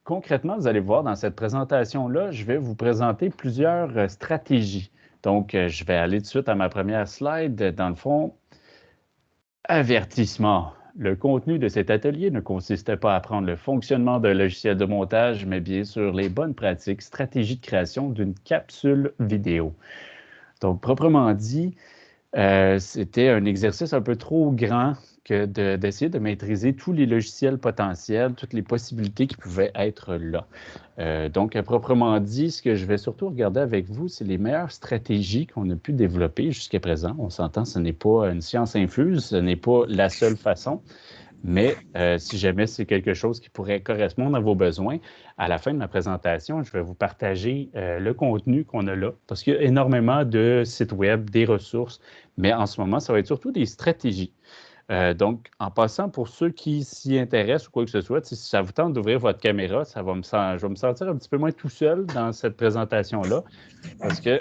Concrètement, vous allez voir dans cette présentation-là, je vais vous présenter plusieurs stratégies. Donc, je vais aller tout de suite à ma première slide. Dans le fond, avertissement. Le contenu de cet atelier ne consistait pas à apprendre le fonctionnement d'un logiciel de montage, mais bien sûr les bonnes pratiques, stratégies de création d'une capsule vidéo. Donc, proprement dit, c'était un exercice un peu trop grand que d'essayer de maîtriser tous les logiciels potentiels, toutes les possibilités qui pouvaient être là. Donc, à proprement dit, ce que je vais surtout regarder avec vous, c'est les meilleures stratégies qu'on a pu développer jusqu'à présent. On s'entend, ce n'est pas une science infuse, ce n'est pas la seule façon, mais si jamais c'est quelque chose qui pourrait correspondre à vos besoins, à la fin de ma présentation, je vais vous partager le contenu qu'on a là, parce qu'il y a énormément de sites web, des ressources, mais en ce moment, ça va être surtout des stratégies. Donc, en passant, pour ceux qui s'y intéressent ou quoi que ce soit, si ça vous tente d'ouvrir votre caméra, je vais me sentir un petit peu moins tout seul dans cette présentation-là, parce que,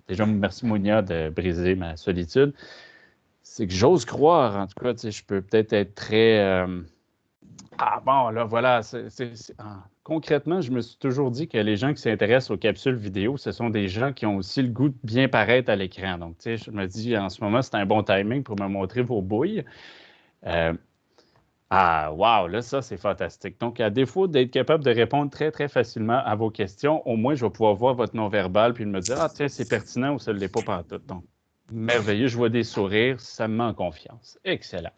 déjà, merci Mounia de briser ma solitude. C'est que j'ose croire, en tout cas, je peux peut-être être très... Ah bon, là, voilà. Concrètement, je me suis toujours dit que les gens qui s'intéressent aux capsules vidéo, ce sont des gens qui ont aussi le goût de bien paraître à l'écran. Donc, tu sais, je me dis, en ce moment, c'est un bon timing pour me montrer vos bouilles. Wow, là, ça, c'est fantastique. Donc, à défaut d'être capable de répondre très, très facilement à vos questions, au moins, je vais pouvoir voir votre non-verbal puis me dire, ah, tiens, c'est pertinent ou ça ne l'est pas pantoute. Donc, merveilleux, je vois des sourires, ça me met en confiance. Excellent.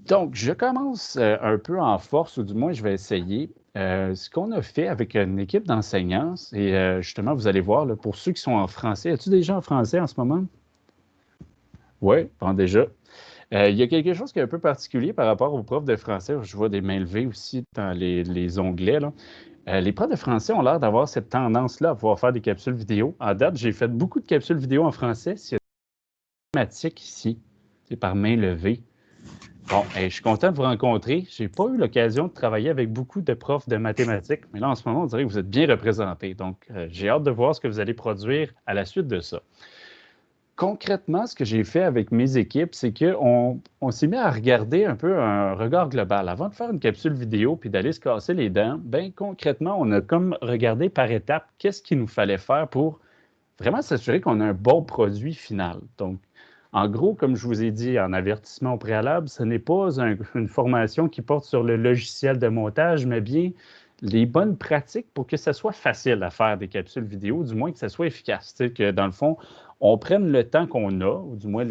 Donc, je commence un peu en force, ou du moins, je vais essayer. Ce qu'on a fait avec une équipe d'enseignants, et justement, vous allez voir, là, pour ceux qui sont en français, as-tu des gens en français en ce moment? Oui, bon, déjà. Il y a quelque chose qui est un peu particulier par rapport aux profs de français. Je vois des mains levées aussi dans les onglets, là. Les profs de français ont l'air d'avoir cette tendance-là à pouvoir faire des capsules vidéo. En date, j'ai fait beaucoup de capsules vidéo en français. S'il y a des thématiques ici, c'est par main levée. Bon, je suis content de vous rencontrer. Je n'ai pas eu l'occasion de travailler avec beaucoup de profs de mathématiques, mais là, en ce moment, on dirait que vous êtes bien représentés. Donc, j'ai hâte de voir ce que vous allez produire à la suite de ça. Concrètement, ce que j'ai fait avec mes équipes, c'est qu'on s'est mis à regarder un peu un regard global. Avant de faire une capsule vidéo puis d'aller se casser les dents, bien concrètement, on a comme regardé par étapes qu'est-ce qu'il nous fallait faire pour vraiment s'assurer qu'on a un bon produit final. Donc, en gros, comme je vous ai dit en avertissement au préalable, ce n'est pas une formation qui porte sur le logiciel de montage, mais bien les bonnes pratiques pour que ce soit facile à faire des capsules vidéo, du moins que ce soit efficace. Tu sais, que dans le fond, on prenne le temps qu'on a, ou du moins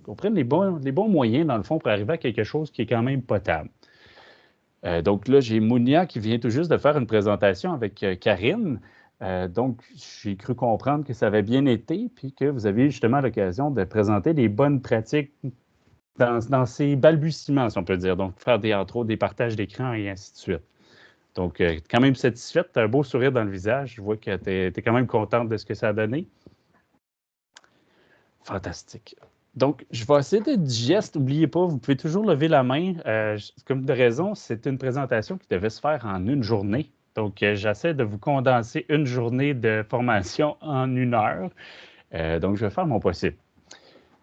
qu'on prenne les bons moyens, dans le fond, pour arriver à quelque chose qui est quand même potable. Donc là, j'ai Mounia qui vient tout juste de faire une présentation avec Karine. Donc, j'ai cru comprendre que ça avait bien été, puis que vous avez justement l'occasion de présenter les bonnes pratiques dans ces balbutiements, si on peut dire. Donc, faire entre autres des partages d'écran et ainsi de suite. Donc, quand même satisfaite, tu as un beau sourire dans le visage. Je vois que tu es quand même contente de ce que ça a donné. Fantastique. Donc, je vais essayer d'être digeste. N'oubliez pas, vous pouvez toujours lever la main. Comme de raison, c'est une présentation qui devait se faire en une journée. Donc, j'essaie de vous condenser une journée de formation en 1 heure. Donc, je vais faire mon possible.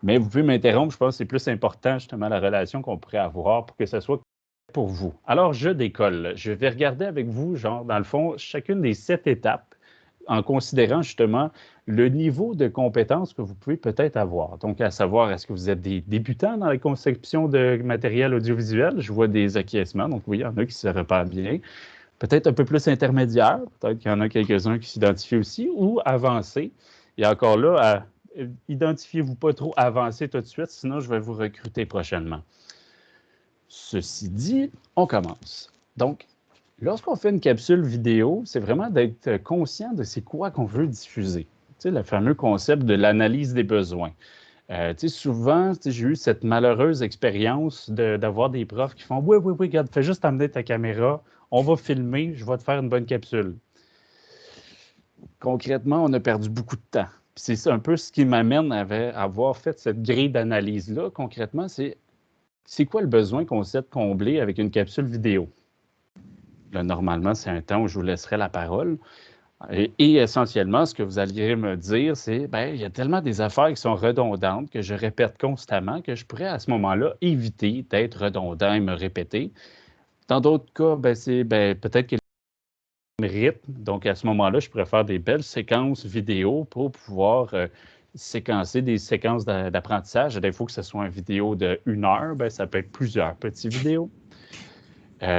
Mais vous pouvez m'interrompre. Je pense que c'est plus important, justement, la relation qu'on pourrait avoir pour que ce soit pour vous. Alors, je décolle. Je vais regarder avec vous, genre, dans le fond, chacune des 7 étapes en considérant justement le niveau de compétence que vous pouvez peut-être avoir. Donc, à savoir, est-ce que vous êtes des débutants dans la conception de matériel audiovisuel? Je vois des acquiescements, donc oui, il y en a qui se repèrent bien. Peut-être un peu plus intermédiaire, peut-être qu'il y en a quelques-uns qui s'identifient aussi, ou avancés. Et encore là, identifiez-vous pas trop avancé tout de suite, sinon je vais vous recruter prochainement. Ceci dit, on commence. Donc, lorsqu'on fait une capsule vidéo, c'est vraiment d'être conscient de c'est quoi qu'on veut diffuser. Tu sais, le fameux concept de l'analyse des besoins. Tu sais, souvent, j'ai eu cette malheureuse expérience d'avoir des profs qui font « Oui, oui, oui, regarde, fais juste amener ta caméra, on va filmer, je vais te faire une bonne capsule. » Concrètement, on a perdu beaucoup de temps. C'est un peu ce qui m'amène à avoir fait cette grille d'analyse-là. Concrètement, c'est quoi le besoin qu'on essaie de combler avec une capsule vidéo? Là, normalement, c'est un temps où je vous laisserai la parole. Et essentiellement, ce que vous alliez me dire, c'est il y a tellement des affaires qui sont redondantes que je répète constamment que je pourrais à ce moment-là éviter d'être redondant et me répéter. Dans d'autres cas, c'est peut-être que rythme. Donc, à ce moment-là, je pourrais faire des belles séquences vidéo pour pouvoir séquencer des séquences d'apprentissage. Il faut que ce soit une vidéo de 1 heure. Bien, ça peut être plusieurs petites vidéos.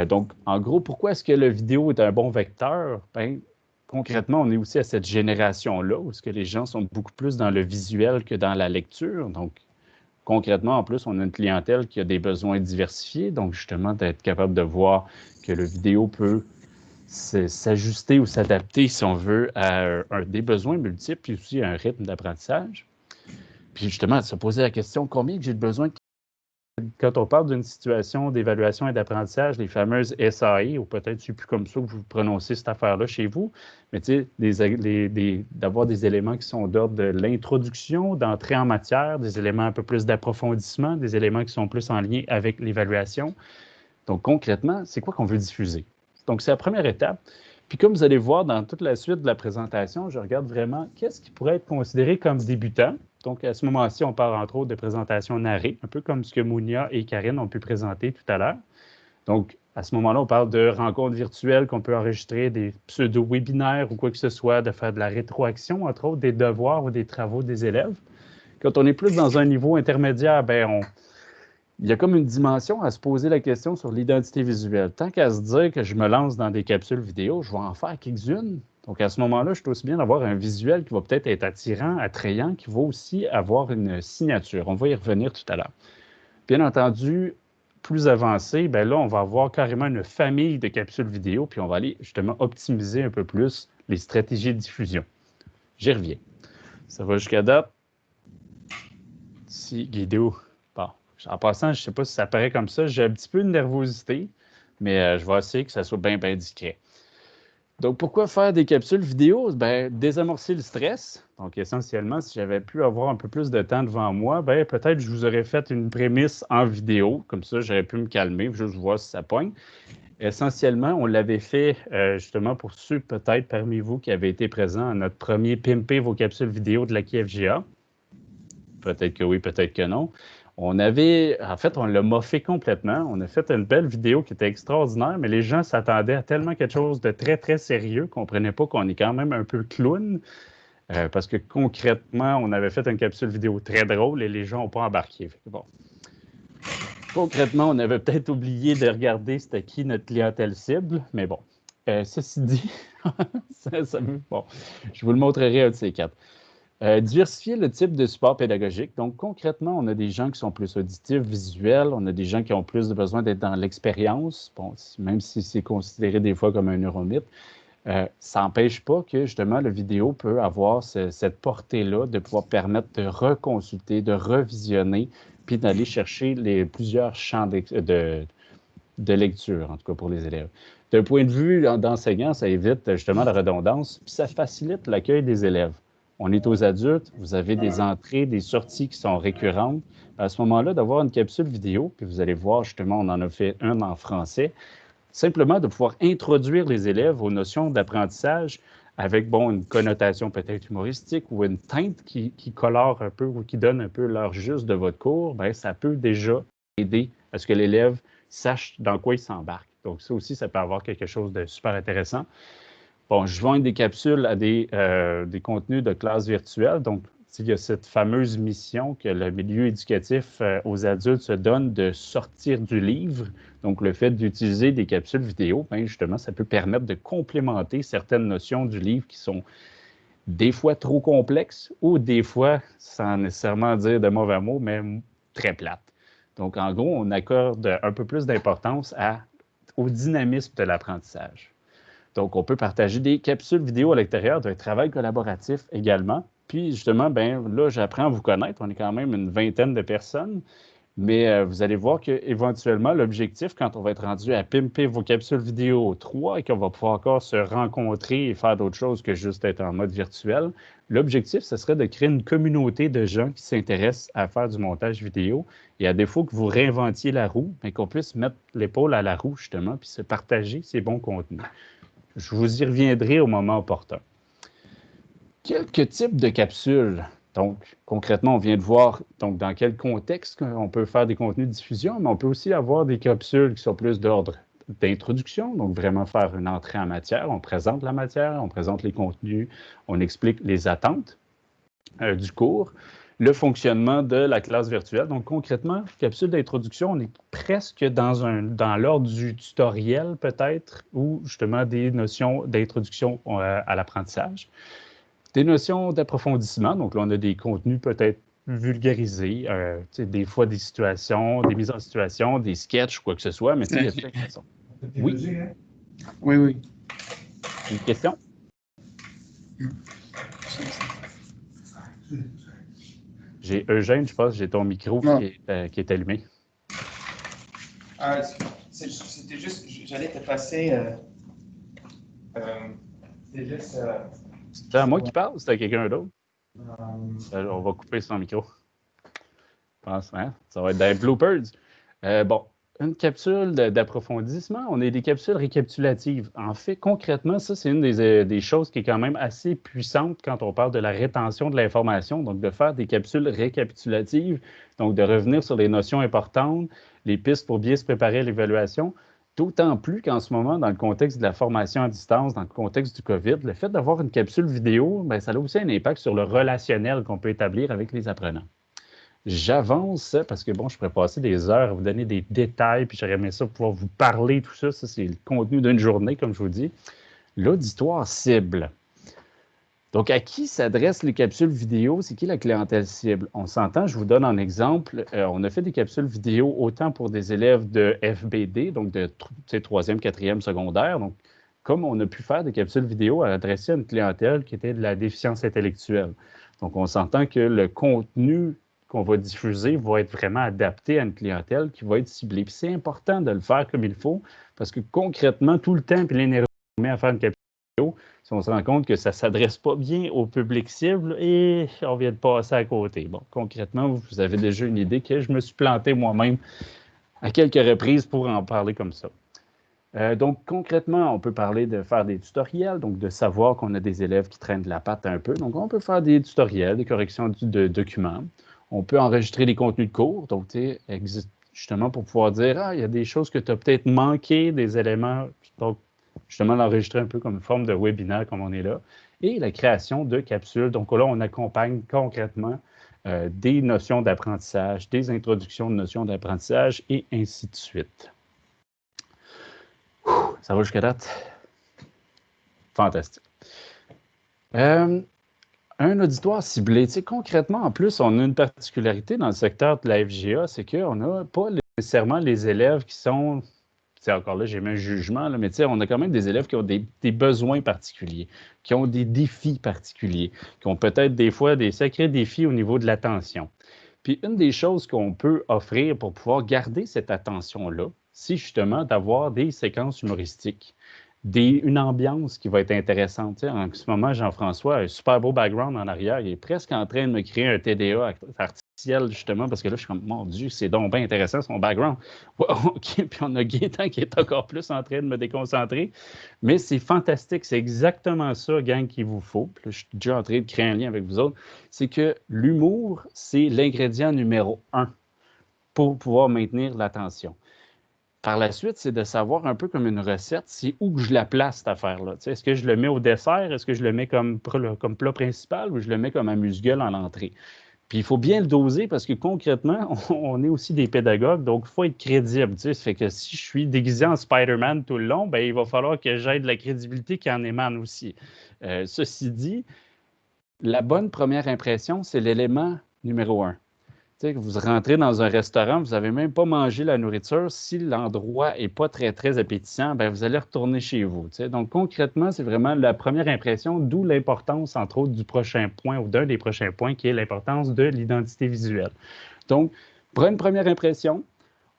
Donc, en gros, pourquoi est-ce que la vidéo est un bon vecteur? Bien, concrètement, on est aussi à cette génération-là où que les gens sont beaucoup plus dans le visuel que dans la lecture. Donc, concrètement, en plus, on a une clientèle qui a des besoins diversifiés. Donc, justement, d'être capable de voir que le vidéo peut s'ajuster ou s'adapter, si on veut, à des besoins multiples, puis aussi à un rythme d'apprentissage. Puis justement, se poser la question, combien j'ai de besoin? Quand on parle d'une situation d'évaluation et d'apprentissage, les fameuses SAE, ou peut-être c'est plus comme ça que vous prononcez cette affaire-là chez vous, mais tu sais, d'avoir des éléments qui sont d'ordre de l'introduction, d'entrée en matière, des éléments un peu plus d'approfondissement, des éléments qui sont plus en lien avec l'évaluation. Donc, concrètement, c'est quoi qu'on veut diffuser? Donc, c'est la première étape. Puis, comme vous allez voir dans toute la suite de la présentation, je regarde vraiment qu'est-ce qui pourrait être considéré comme débutant. Donc, à ce moment-ci, on parle entre autres de présentation narrée, un peu comme ce que Mounia et Karine ont pu présenter tout à l'heure. Donc, à ce moment-là, on parle de rencontres virtuelles qu'on peut enregistrer, des pseudo-webinaires ou quoi que ce soit, de faire de la rétroaction, entre autres, des devoirs ou des travaux des élèves. Quand on est plus dans un niveau intermédiaire, bien, il y a comme une dimension à se poser la question sur l'identité visuelle. Tant qu'à se dire que je me lance dans des capsules vidéo, je vais en faire quelques-unes. Donc, à ce moment-là, je suis aussi bien d'avoir un visuel qui va peut-être être attirant, attrayant, qui va aussi avoir une signature. On va y revenir tout à l'heure. Bien entendu, plus avancé, bien là, on va avoir carrément une famille de capsules vidéo, puis on va aller justement optimiser un peu plus les stratégies de diffusion. J'y reviens. Ça va jusqu'à date. Si, Guido. Bon. En passant, je ne sais pas si ça paraît comme ça, j'ai un petit peu de nervosité, mais je vais essayer que ça soit bien, bien discret. Donc, pourquoi faire des capsules vidéo? Bien, désamorcer le stress. Donc, essentiellement, si j'avais pu avoir un peu plus de temps devant moi, bien, peut-être je vous aurais fait une prémisse en vidéo. Comme ça, j'aurais pu me calmer, juste voir si ça pogne. Essentiellement, on l'avait fait justement pour ceux peut-être parmi vous qui avaient été présents à notre premier Pimper vos capsules vidéo de la KFGA. Peut-être que oui, peut-être que non. On l'a moffé complètement. On a fait une belle vidéo qui était extraordinaire, mais les gens s'attendaient à tellement quelque chose de très, très sérieux qu'on ne comprenait pas qu'on est quand même un peu clown. Parce que concrètement, on avait fait une capsule vidéo très drôle et les gens n'ont pas embarqué. Bon. Concrètement, on avait peut-être oublié de regarder c'était qui notre clientèle cible, mais bon. Ceci dit, bon, je vous le montrerai un de ces quatre. Diversifier le type de support pédagogique. Donc, concrètement, on a des gens qui sont plus auditifs, visuels. On a des gens qui ont plus besoin d'être dans l'expérience, bon, même si c'est considéré des fois comme un neuromythe. Ça n'empêche pas que, justement, la vidéo peut avoir cette portée-là de pouvoir permettre de reconsulter, de revisionner, puis d'aller chercher plusieurs champs de lecture, en tout cas pour les élèves. D'un point de vue d'enseignant, ça évite justement la redondance, puis ça facilite l'accueil des élèves. On est aux adultes, vous avez des entrées, des sorties qui sont récurrentes. À ce moment-là, d'avoir une capsule vidéo, puis vous allez voir, justement, on en a fait un en français, simplement de pouvoir introduire les élèves aux notions d'apprentissage avec, bon, une connotation peut-être humoristique ou une teinte qui colore un peu ou qui donne un peu l'heure juste de votre cours, bien, ça peut déjà aider à ce que l'élève sache dans quoi il s'embarque. Donc, ça aussi, ça peut avoir quelque chose de super intéressant. Bon, je joins des capsules à des contenus de classe virtuelle. Donc, il y a cette fameuse mission que le milieu éducatif aux adultes se donne de sortir du livre. Donc, le fait d'utiliser des capsules vidéo, bien, justement, ça peut permettre de complémenter certaines notions du livre qui sont des fois trop complexes ou des fois, sans nécessairement dire de mauvais mots, mais très plates. Donc, en gros, on accorde un peu plus d'importance au dynamisme de l'apprentissage. Donc, on peut partager des capsules vidéo à l'extérieur d'un travail collaboratif également. Puis, justement, bien là, j'apprends à vous connaître. On est quand même une vingtaine de personnes. Mais vous allez voir qu'éventuellement, l'objectif, quand on va être rendu à pimper vos capsules vidéo 3 et qu'on va pouvoir encore se rencontrer et faire d'autres choses que juste être en mode virtuel, l'objectif, ce serait de créer une communauté de gens qui s'intéressent à faire du montage vidéo. Et à défaut que vous réinventiez la roue, bien qu'on puisse mettre l'épaule à la roue, justement, puis se partager ces bons contenus. Je vous y reviendrai au moment opportun. Quelques types de capsules. Donc, concrètement, on vient de voir donc, dans quel contexte on peut faire des contenus de diffusion, mais on peut aussi avoir des capsules qui sont plus d'ordre d'introduction, donc vraiment faire une entrée en matière. On présente la matière, on présente les contenus, on explique les attentes du cours, le fonctionnement de la classe virtuelle. Donc, concrètement, capsule d'introduction, on est presque dans l'ordre du tutoriel, peut-être, ou justement des notions d'introduction à l'apprentissage. Des notions d'approfondissement. Donc, là, on a des contenus peut-être vulgarisés, des fois des situations, des mises en situation, des sketchs, quoi que ce soit, mais il y a plein de façons. Oui? Oui, oui. Une question? J'ai Eugène, je pense, j'ai ton micro qui est allumé. C'était juste, j'allais te passer. C'était juste. C'est à moi qui parle ou c'est à quelqu'un d'autre? On va couper son micro. Je pense, hein? Ça va être des bloopers. Bon, une capsule d'approfondissement, on a des capsules récapitulatives. En fait, concrètement, ça, c'est une des choses qui est quand même assez puissante quand on parle de la rétention de l'information, donc de faire des capsules récapitulatives, donc de revenir sur les notions importantes, les pistes pour bien se préparer à l'évaluation. D'autant plus qu'en ce moment, dans le contexte de la formation à distance, dans le contexte du COVID, le fait d'avoir une capsule vidéo, bien, ça a aussi un impact sur le relationnel qu'on peut établir avec les apprenants. J'avance parce que, bon, je pourrais passer des heures à vous donner des détails, puis j'aurais aimé ça pouvoir vous parler, tout ça. Ça, c'est le contenu d'une journée, comme je vous dis. L'auditoire cible. Donc, à qui s'adressent les capsules vidéo? C'est qui la clientèle cible? On s'entend, je vous donne un exemple. On a fait des capsules vidéo autant pour des élèves de FBD, donc de 3e, 4e secondaire. Donc, comme on a pu faire des capsules vidéo adressées à une clientèle qui était de la déficience intellectuelle. Donc, on s'entend que le contenu qu'on va diffuser va être vraiment adapté à une clientèle qui va être ciblée. Puis c'est important de le faire comme il faut parce que concrètement, tout le temps, puis l'énergie qu'on met à faire une capsule vidéo, si on se rend compte que ça ne s'adresse pas bien au public cible et on vient de passer à côté. Bon, concrètement, vous avez déjà une idée que je me suis planté moi-même à quelques reprises pour en parler comme ça. Donc, concrètement, on peut parler de faire des tutoriels, donc de savoir qu'on a des élèves qui traînent de la patte un peu. Donc, on peut faire des tutoriels, des corrections de documents. On peut enregistrer des contenus de cours, donc justement pour pouvoir dire, il y a des choses que tu as peut-être manqué, des éléments, donc justement l'enregistrer un peu comme une forme de webinaire comme on est là, et la création de capsules. Donc là, on accompagne concrètement des notions d'apprentissage, des introductions de notions d'apprentissage et ainsi de suite. Ça va jusqu'à date? Fantastique. Un auditoire ciblé, concrètement, en plus, on a une particularité dans le secteur de la FGA, c'est qu'on n'a pas nécessairement les élèves qui sont, encore là, j'ai mis un jugement, là, mais on a quand même des élèves qui ont des besoins particuliers, qui ont des défis particuliers, qui ont peut-être des fois des sacrés défis au niveau de l'attention. Puis une des choses qu'on peut offrir pour pouvoir garder cette attention-là, c'est justement d'avoir des séquences humoristiques. Une ambiance qui va être intéressante. En ce moment, Jean-François a un super beau background en arrière. Il est presque en train de me créer un TDA artificiel, justement, parce que là, je suis comme, mon Dieu, c'est donc bien intéressant son background. Ouais, OK, puis on a Gaétan qui est encore plus en train de me déconcentrer. Mais c'est fantastique. C'est exactement ça, gang, qu'il vous faut. Puis là, je suis déjà en train de créer un lien avec vous autres. C'est que l'humour, c'est l'ingrédient numéro 1 pour pouvoir maintenir l'attention. Par la suite, c'est de savoir un peu comme une recette, c'est où que je la place, cette affaire-là. Est-ce que je le mets au dessert? Est-ce que je le mets comme plat principal ou je le mets comme amuse-gueule en entrée? Puis il faut bien le doser parce que concrètement, on est aussi des pédagogues, donc il faut être crédible. Ça fait que si je suis déguisé en Spider-Man tout le long, bien, il va falloir que j'aie de la crédibilité qui en émane aussi. Ceci dit, la bonne première impression, c'est l'élément numéro 1. Vous rentrez dans un restaurant, vous n'avez même pas mangé la nourriture. Si l'endroit n'est pas très, très appétissant, bien, vous allez retourner chez vous. Donc, concrètement, c'est vraiment la première impression, d'où l'importance, entre autres, du prochain point ou d'un des prochains points, qui est l'importance de l'identité visuelle. Donc, pour une première impression,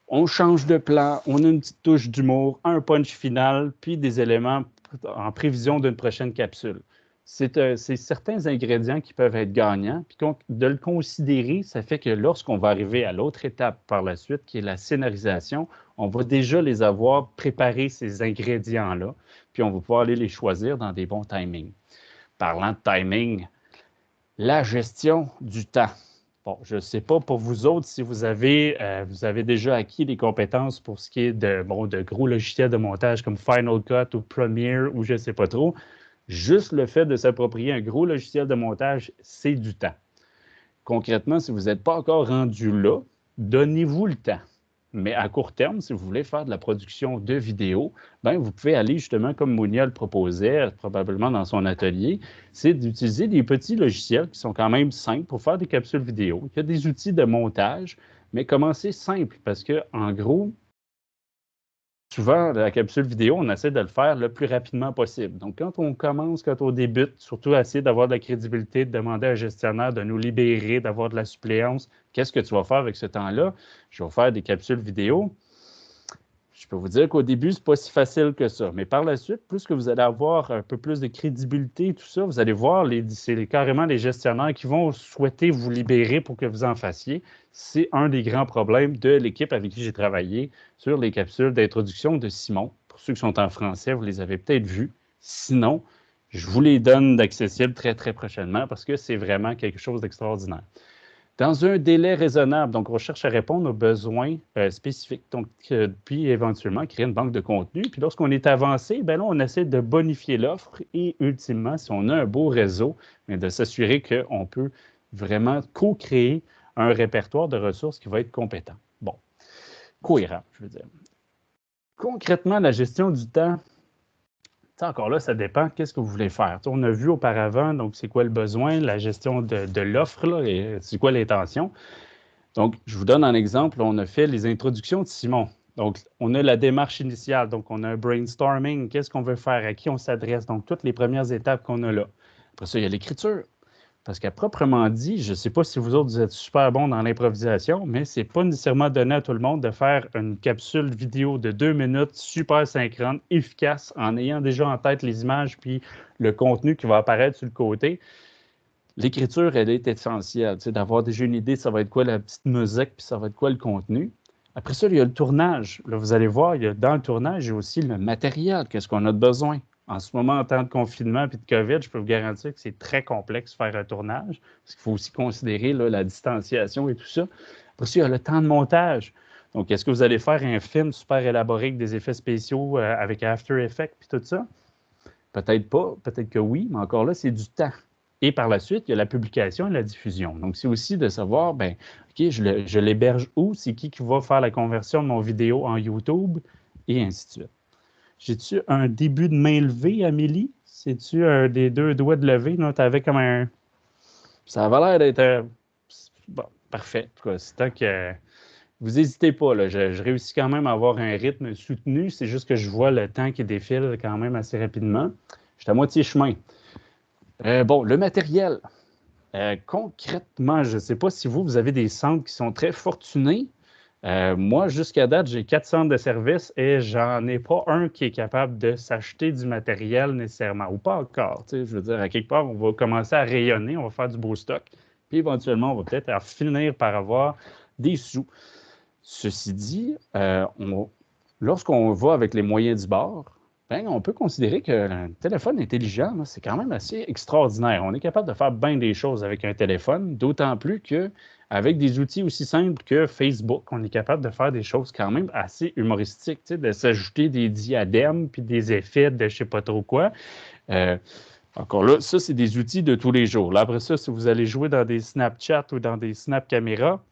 on change de plan, on a une petite touche d'humour, un punch final, puis des éléments en prévision d'une prochaine capsule. C'est certains ingrédients qui peuvent être gagnants. Puis de le considérer, ça fait que lorsqu'on va arriver à l'autre étape par la suite, qui est la scénarisation, on va déjà les avoir préparés, ces ingrédients-là, puis on va pouvoir aller les choisir dans des bons timings. Parlant de timing, la gestion du temps. Bon, je ne sais pas pour vous autres si vous avez déjà acquis des compétences pour ce qui est de gros logiciels de montage comme Final Cut ou Premiere ou je ne sais pas trop. Juste le fait de s'approprier un gros logiciel de montage, c'est du temps. Concrètement, si vous n'êtes pas encore rendu là, donnez-vous le temps. Mais à court terme, si vous voulez faire de la production de vidéos, bien, vous pouvez aller justement comme Mounia le proposait, probablement dans son atelier, c'est d'utiliser des petits logiciels qui sont quand même simples pour faire des capsules vidéo. Il y a des outils de montage, mais commencez simple parce que, en gros, souvent, la capsule vidéo, on essaie de le faire le plus rapidement possible. Donc, quand on débute, surtout essayer d'avoir de la crédibilité, de demander à un gestionnaire de nous libérer, d'avoir de la suppléance, qu'est-ce que tu vas faire avec ce temps-là? Je vais faire des capsules vidéo. Je peux vous dire qu'au début, ce n'est pas si facile que ça. Mais par la suite, plus que vous allez avoir un peu plus de crédibilité, tout ça, vous allez voir, c'est carrément les gestionnaires qui vont souhaiter vous libérer pour que vous en fassiez. C'est un des grands problèmes de l'équipe avec qui j'ai travaillé sur les capsules d'introduction de Simon. Pour ceux qui sont en français, vous les avez peut-être vues. Sinon, je vous les donne d'accessible très, très prochainement parce que c'est vraiment quelque chose d'extraordinaire. Dans un délai raisonnable, donc on cherche à répondre aux besoins spécifiques, donc, puis éventuellement créer une banque de contenu. Puis lorsqu'on est avancé, bien là, on essaie de bonifier l'offre et ultimement, si on a un beau réseau, bien, de s'assurer qu'on peut vraiment co-créer un répertoire de ressources qui va être compétent. Bon, cohérent, je veux dire. Concrètement, la gestion du temps, encore là, ça dépend. Qu'est-ce que vous voulez faire? On a vu auparavant, donc c'est quoi le besoin, la gestion de l'offre, là, et c'est quoi l'intention. Donc, je vous donne un exemple. On a fait les introductions de Simon. Donc, on a la démarche initiale. Donc, on a un brainstorming. Qu'est-ce qu'on veut faire? À qui on s'adresse? Donc, toutes les premières étapes qu'on a là. Après ça, il y a l'écriture. Parce qu'à proprement dit, je ne sais pas si vous autres, vous êtes super bons dans l'improvisation, mais ce n'est pas nécessairement donné à tout le monde de faire une capsule vidéo de 2 minutes, super synchrone, efficace, en ayant déjà en tête les images puis le contenu qui va apparaître sur le côté. L'écriture, elle est essentielle. D'avoir déjà une idée, ça va être quoi la petite musique, puis ça va être quoi le contenu. Après ça, il y a le tournage. Là, vous allez voir, dans le tournage, il y a aussi le matériel. Qu'est-ce qu'on a de besoin? En ce moment, en temps de confinement et de COVID, je peux vous garantir que c'est très complexe de faire un tournage, parce qu'il faut aussi considérer là, la distanciation et tout ça. Après ça, il y a le temps de montage. Donc, est-ce que vous allez faire un film super élaboré avec des effets spéciaux, avec After Effects et tout ça? Peut-être pas, peut-être que oui, mais encore là, c'est du temps. Et par la suite, il y a la publication et la diffusion. Donc, c'est aussi de savoir, bien, OK, je l'héberge où? C'est qui va faire la conversion de mon vidéo en YouTube? Et ainsi de suite. J'ai-tu un début de main levée, Amélie? C'est-tu un des 2 doigts de lever? Tu avais comme un... Ça avait l'air d'être... Bon, parfait. En tout cas, c'est tant que... Vous n'hésitez pas, là. Je réussis quand même à avoir un rythme soutenu. C'est juste que je vois le temps qui défile quand même assez rapidement. Je suis à moitié chemin. Bon, le matériel. Concrètement, je ne sais pas si vous avez des centres qui sont très fortunés. Moi, jusqu'à date, j'ai 4 centres de services et j'en ai pas un qui est capable de s'acheter du matériel nécessairement, ou pas encore. Je veux dire, à quelque part, on va commencer à rayonner, on va faire du beau stock, puis éventuellement, on va peut-être finir par avoir des sous. Ceci dit, lorsqu'on va avec les moyens du bord, ben, on peut considérer qu'un téléphone intelligent, c'est quand même assez extraordinaire. On est capable de faire bien des choses avec un téléphone, d'autant plus qu'avec des outils aussi simples que Facebook, on est capable de faire des choses quand même assez humoristiques, de s'ajouter des diadèmes puis des effets de je ne sais pas trop quoi. Encore là, ça, c'est des outils de tous les jours. Là, après ça, si vous allez jouer dans des Snapchat ou dans des Snap Caméra,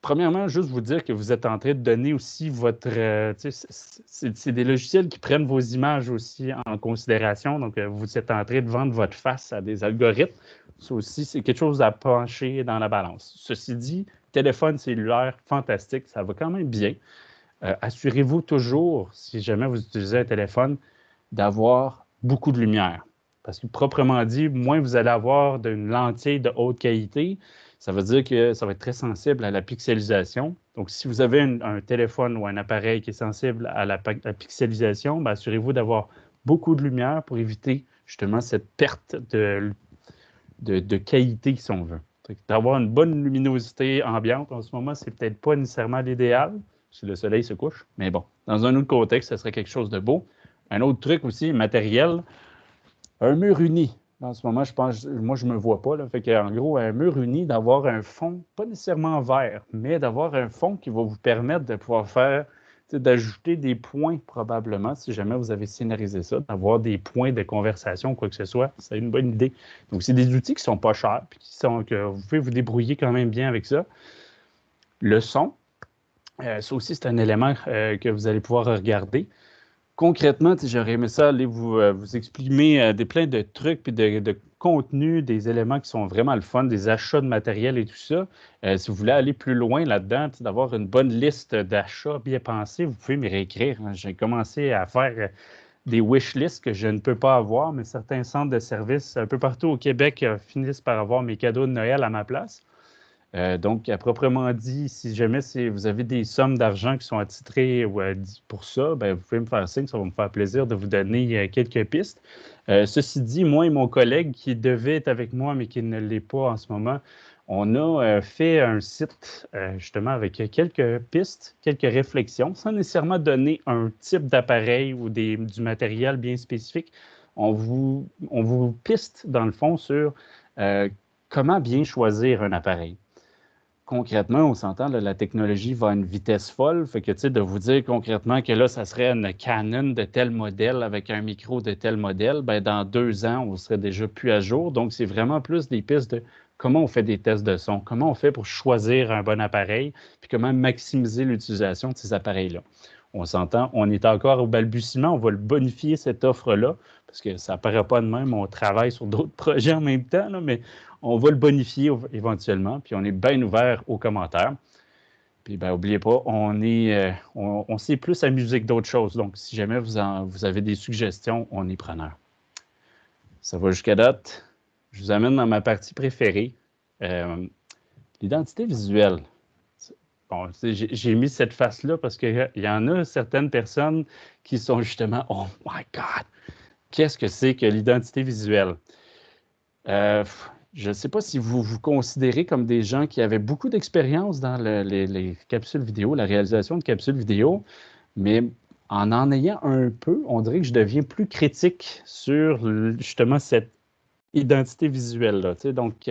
premièrement, juste vous dire que vous êtes en train de donner aussi votre... c'est des logiciels qui prennent vos images aussi en considération. Donc, vous êtes en train de vendre votre face à des algorithmes. Ça aussi, c'est quelque chose à pencher dans la balance. Ceci dit, téléphone cellulaire, fantastique, ça va quand même bien. Assurez-vous toujours, si jamais vous utilisez un téléphone, d'avoir beaucoup de lumière. Parce que proprement dit, moins vous allez avoir d'une lentille de haute qualité, ça veut dire que ça va être très sensible à la pixelisation. Donc, si vous avez un téléphone ou un appareil qui est sensible à la pixelisation, bien, assurez-vous d'avoir beaucoup de lumière pour éviter justement cette perte de qualité, si on veut. D'avoir une bonne luminosité ambiante en ce moment, c'est peut-être pas nécessairement l'idéal si le soleil se couche. Mais bon, dans un autre contexte, ce serait quelque chose de beau. Un autre truc aussi, matériel, un mur uni. En ce moment, je pense, moi, je ne me vois pas. Là. Fait qu'en gros, un mur uni, d'avoir un fond, pas nécessairement vert, mais d'avoir un fond qui va vous permettre de pouvoir faire, d'ajouter des points probablement, si jamais vous avez scénarisé ça, d'avoir des points de conversation ou quoi que ce soit. C'est une bonne idée. Donc, c'est des outils qui ne sont pas chers, puis que vous pouvez vous débrouiller quand même bien avec ça. Le son, ça aussi, c'est un élément que vous allez pouvoir regarder. Concrètement, j'aurais aimé ça aller vous exprimer plein de trucs puis de contenus, des éléments qui sont vraiment le fun, des achats de matériel et tout ça. Si vous voulez aller plus loin là-dedans, d'avoir une bonne liste d'achats bien pensés, vous pouvez me réécrire. Hein. J'ai commencé à faire des wish lists que je ne peux pas avoir, mais certains centres de services un peu partout au Québec finissent par avoir mes cadeaux de Noël à ma place. Donc, à proprement dit, si jamais vous avez des sommes d'argent qui sont attitrées pour ça, ben, vous pouvez me faire signe, ça va me faire plaisir de vous donner quelques pistes. Ceci dit, moi et mon collègue qui devait être avec moi, mais qui ne l'est pas en ce moment, on a fait un site justement avec quelques pistes, quelques réflexions, sans nécessairement donner un type d'appareil ou du matériel bien spécifique. On vous piste, dans le fond, sur comment bien choisir un appareil. Concrètement, on s'entend, là, la technologie va à une vitesse folle. Fait que, tu sais, de vous dire concrètement que là, ça serait une Canon de tel modèle avec un micro de tel modèle, ben, dans 2 ans, on serait déjà plus à jour. Donc, c'est vraiment plus des pistes de comment on fait des tests de son, comment on fait pour choisir un bon appareil, puis comment maximiser l'utilisation de ces appareils-là. On s'entend, on est encore au balbutiement, on va le bonifier, cette offre-là, parce que ça ne paraît pas de même, on travaille sur d'autres projets en même temps, là, mais on va le bonifier éventuellement, puis on est bien ouvert aux commentaires. Puis, ben, n'oubliez pas, on sait plus amusé que d'autres choses. Donc, si jamais vous avez des suggestions, on est preneur. Ça va jusqu'à date. Je vous amène dans ma partie préférée, l'identité visuelle. Bon, j'ai mis cette face-là parce qu'il y en a certaines personnes qui sont justement « Oh my God! Qu'est-ce que c'est que l'identité visuelle? » Je ne sais pas si vous vous considérez comme des gens qui avaient beaucoup d'expérience dans les capsules vidéo, la réalisation de capsules vidéo, mais en ayant un peu, on dirait que je deviens plus critique sur justement cette identité visuelle-là. Donc,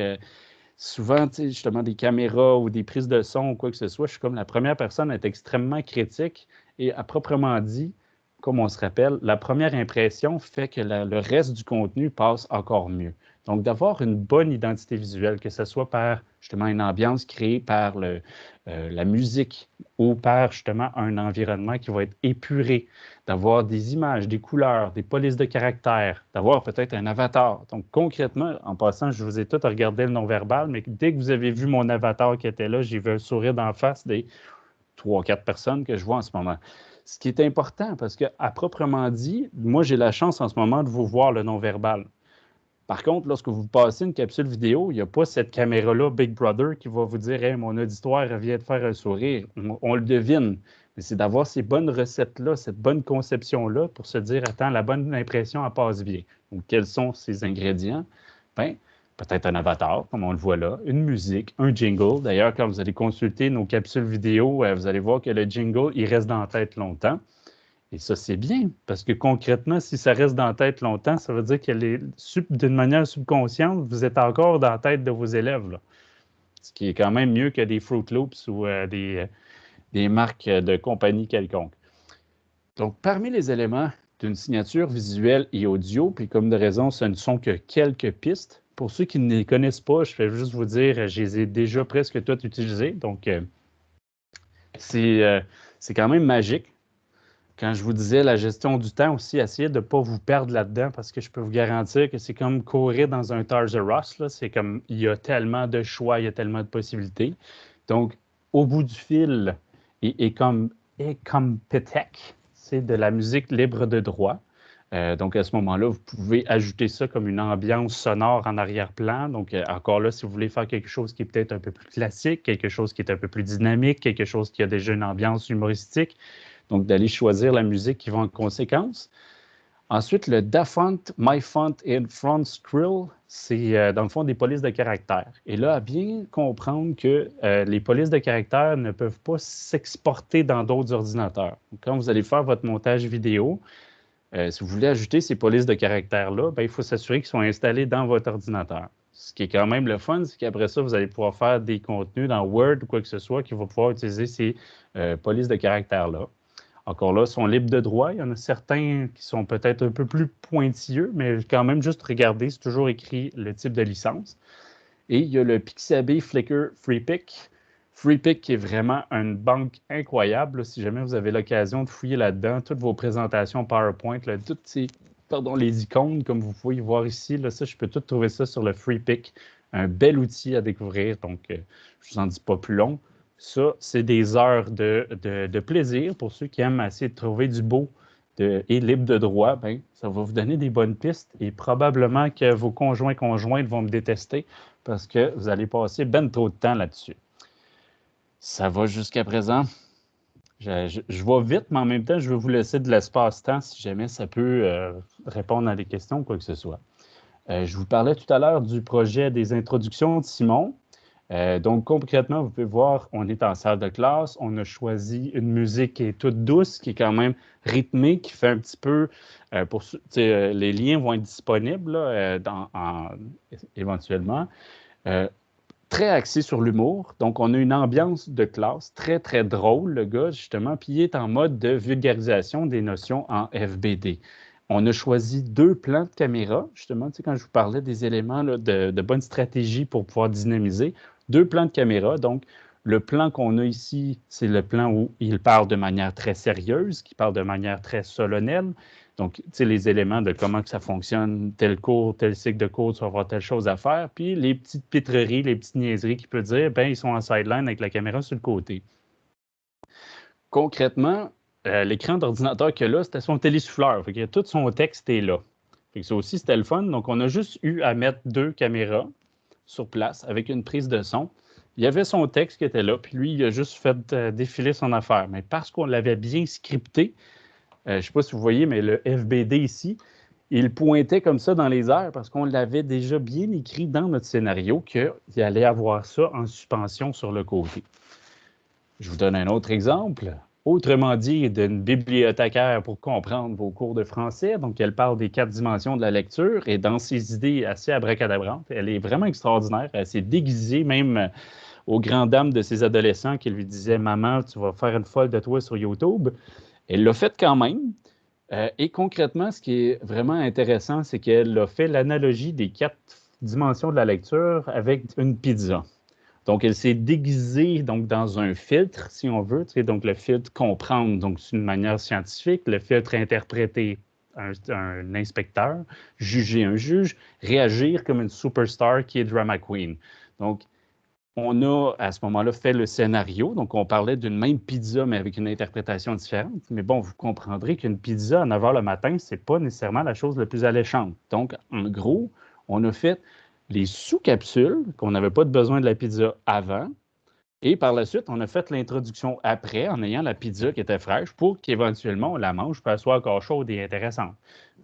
souvent, justement, des caméras ou des prises de son ou quoi que ce soit, je suis comme la première personne à être extrêmement critique et à proprement dit, comme on se rappelle, la première impression fait que le reste du contenu passe encore mieux. Donc, d'avoir une bonne identité visuelle, que ce soit par justement une ambiance créée par la musique ou par justement un environnement qui va être épuré, d'avoir des images, des couleurs, des polices de caractère, d'avoir peut-être un avatar. Donc, concrètement, en passant, je vous ai tout regardé le non-verbal, mais dès que vous avez vu mon avatar qui était là, j'ai vu un sourire d'en face des 3-4 personnes que je vois en ce moment. Ce qui est important, parce qu'à proprement dit, moi, j'ai la chance en ce moment de vous voir le non-verbal. Par contre, lorsque vous passez une capsule vidéo, il n'y a pas cette caméra-là, Big Brother, qui va vous dire hey, « mon auditoire vient de faire un sourire ». On le devine. Mais c'est d'avoir ces bonnes recettes-là, cette bonne conception-là pour se dire « attends, la bonne impression, elle passe bien ». Donc, quels sont ces ingrédients? Bien, peut-être un avatar, comme on le voit là, une musique, un jingle. D'ailleurs, quand vous allez consulter nos capsules vidéo, vous allez voir que le jingle, il reste dans la tête longtemps. Et ça, c'est bien, parce que concrètement, si ça reste dans la tête longtemps, ça veut dire que d'une manière subconsciente, vous êtes encore dans la tête de vos élèves. Là. Ce qui est quand même mieux que des Fruit Loops ou des marques de compagnie quelconque. Donc, parmi les éléments d'une signature visuelle et audio, puis comme de raison, ce ne sont que quelques pistes. Pour ceux qui ne les connaissent pas, je vais juste vous dire, je les ai déjà presque toutes utilisées. Donc, c'est quand même magique. Quand je vous disais la gestion du temps aussi, essayez de ne pas vous perdre là-dedans parce que je peux vous garantir que c'est comme courir dans un Toys R Us. C'est comme, il y a tellement de choix, il y a tellement de possibilités. Donc, au bout du fil, et comme Ecompetek, c'est de la musique libre de droit. Donc, à ce moment-là, vous pouvez ajouter ça comme une ambiance sonore en arrière-plan. Donc, encore là, si vous voulez faire quelque chose qui est peut-être un peu plus classique, quelque chose qui est un peu plus dynamique, quelque chose qui a déjà une ambiance humoristique, donc d'aller choisir la musique qui va en conséquence. Ensuite, le DaFont, MyFont et Front Skrill, c'est dans le fond des polices de caractère. Et là, à bien comprendre que les polices de caractère ne peuvent pas s'exporter dans d'autres ordinateurs. Donc, quand vous allez faire votre montage vidéo, Si vous voulez ajouter ces polices de caractères-là, il faut s'assurer qu'ils sont installés dans votre ordinateur. Ce qui est quand même le fun, c'est qu'après ça, vous allez pouvoir faire des contenus dans Word ou quoi que ce soit qui va pouvoir utiliser ces polices de caractères-là. Encore là, sont libres de droit. Il y en a certains qui sont peut-être un peu plus pointilleux, mais quand même, juste regarder, c'est toujours écrit le type de licence. Et il y a le Pixabay Flickr FreePic. FreePic qui est vraiment une banque incroyable. Là, si jamais vous avez l'occasion de fouiller là-dedans, toutes vos présentations PowerPoint, là, toutes les icônes, comme vous pouvez voir ici, là, ça, je peux tout trouver ça sur le FreePic. Un bel outil à découvrir, donc je ne vous en dis pas plus long. Ça, c'est des heures de plaisir pour ceux qui aiment essayer de trouver du beau et libre de droit. Ça va vous donner des bonnes pistes et probablement que vos conjointes vont me détester parce que vous allez passer ben trop de temps là-dessus. Ça va jusqu'à présent. Je vais vite, mais en même temps, je vais vous laisser de l'espace-temps si jamais ça peut répondre à des questions ou quoi que ce soit. Je vous parlais tout à l'heure du projet des introductions de Simon. Donc, concrètement, vous pouvez voir, on est en salle de classe, on a choisi une musique qui est toute douce, qui est quand même rythmée, qui fait un petit peu, les liens vont être disponibles là, éventuellement, très axé sur l'humour. Donc, on a une ambiance de classe très, très drôle, le gars, justement, puis il est en mode de vulgarisation des notions en FBD. On a choisi 2 plans de caméra, justement, quand je vous parlais des éléments là, de bonne stratégie pour pouvoir dynamiser. 2 plans de caméra. Donc, le plan qu'on a ici, c'est le plan où il parle de manière très sérieuse, qui parle de manière très solennelle. Donc, les éléments de comment que ça fonctionne, tel cours, tel cycle de cours, tu vas avoir telle chose à faire. Puis, les petites pitreries, les petites niaiseries qu'il peut dire, ils sont en sideline avec la caméra sur le côté. Concrètement, l'écran d'ordinateur qu'il a là, c'était son télésouffleur. Fait que tout son texte est là. Fait que ça aussi, c'était le fun. Donc, on a juste eu à mettre 2 caméras sur place avec une prise de son. Il y avait son texte qui était là, puis lui, il a juste fait défiler son affaire. Mais parce qu'on l'avait bien scripté, je ne sais pas si vous voyez, mais le FBD ici, il pointait comme ça dans les airs parce qu'on l'avait déjà bien écrit dans notre scénario qu'il allait avoir ça en suspension sur le côté. Je vous donne un autre exemple. Autrement dit, d'une bibliothécaire pour comprendre vos cours de français. Donc, elle parle des 4 dimensions de la lecture et dans ses idées assez abracadabrantes, elle est vraiment extraordinaire. Elle s'est déguisée même aux grandes dames de ses adolescents qui lui disaient « Maman, tu vas faire une folle de toi sur YouTube ». Elle l'a fait quand même. Et concrètement, ce qui est vraiment intéressant, c'est qu'elle a fait l'analogie des 4 dimensions de la lecture avec une pizza. Donc, elle s'est déguisée donc, dans un filtre, si on veut. Donc, le filtre comprendre, donc c'est une manière scientifique. Le filtre interpréter un inspecteur, juger un juge, réagir comme une superstar qui est drama queen. Donc, on a à ce moment-là fait le scénario. Donc, on parlait d'une même pizza, mais avec une interprétation différente. Mais bon, vous comprendrez qu'une pizza à 9 h le matin, ce n'est pas nécessairement la chose la plus alléchante. Donc, en gros, on a fait les sous-capsules, qu'on n'avait pas besoin de la pizza avant. Et par la suite, on a fait l'introduction après, en ayant la pizza qui était fraîche, pour qu'éventuellement, on la mange, puis elle soit encore chaude et intéressante.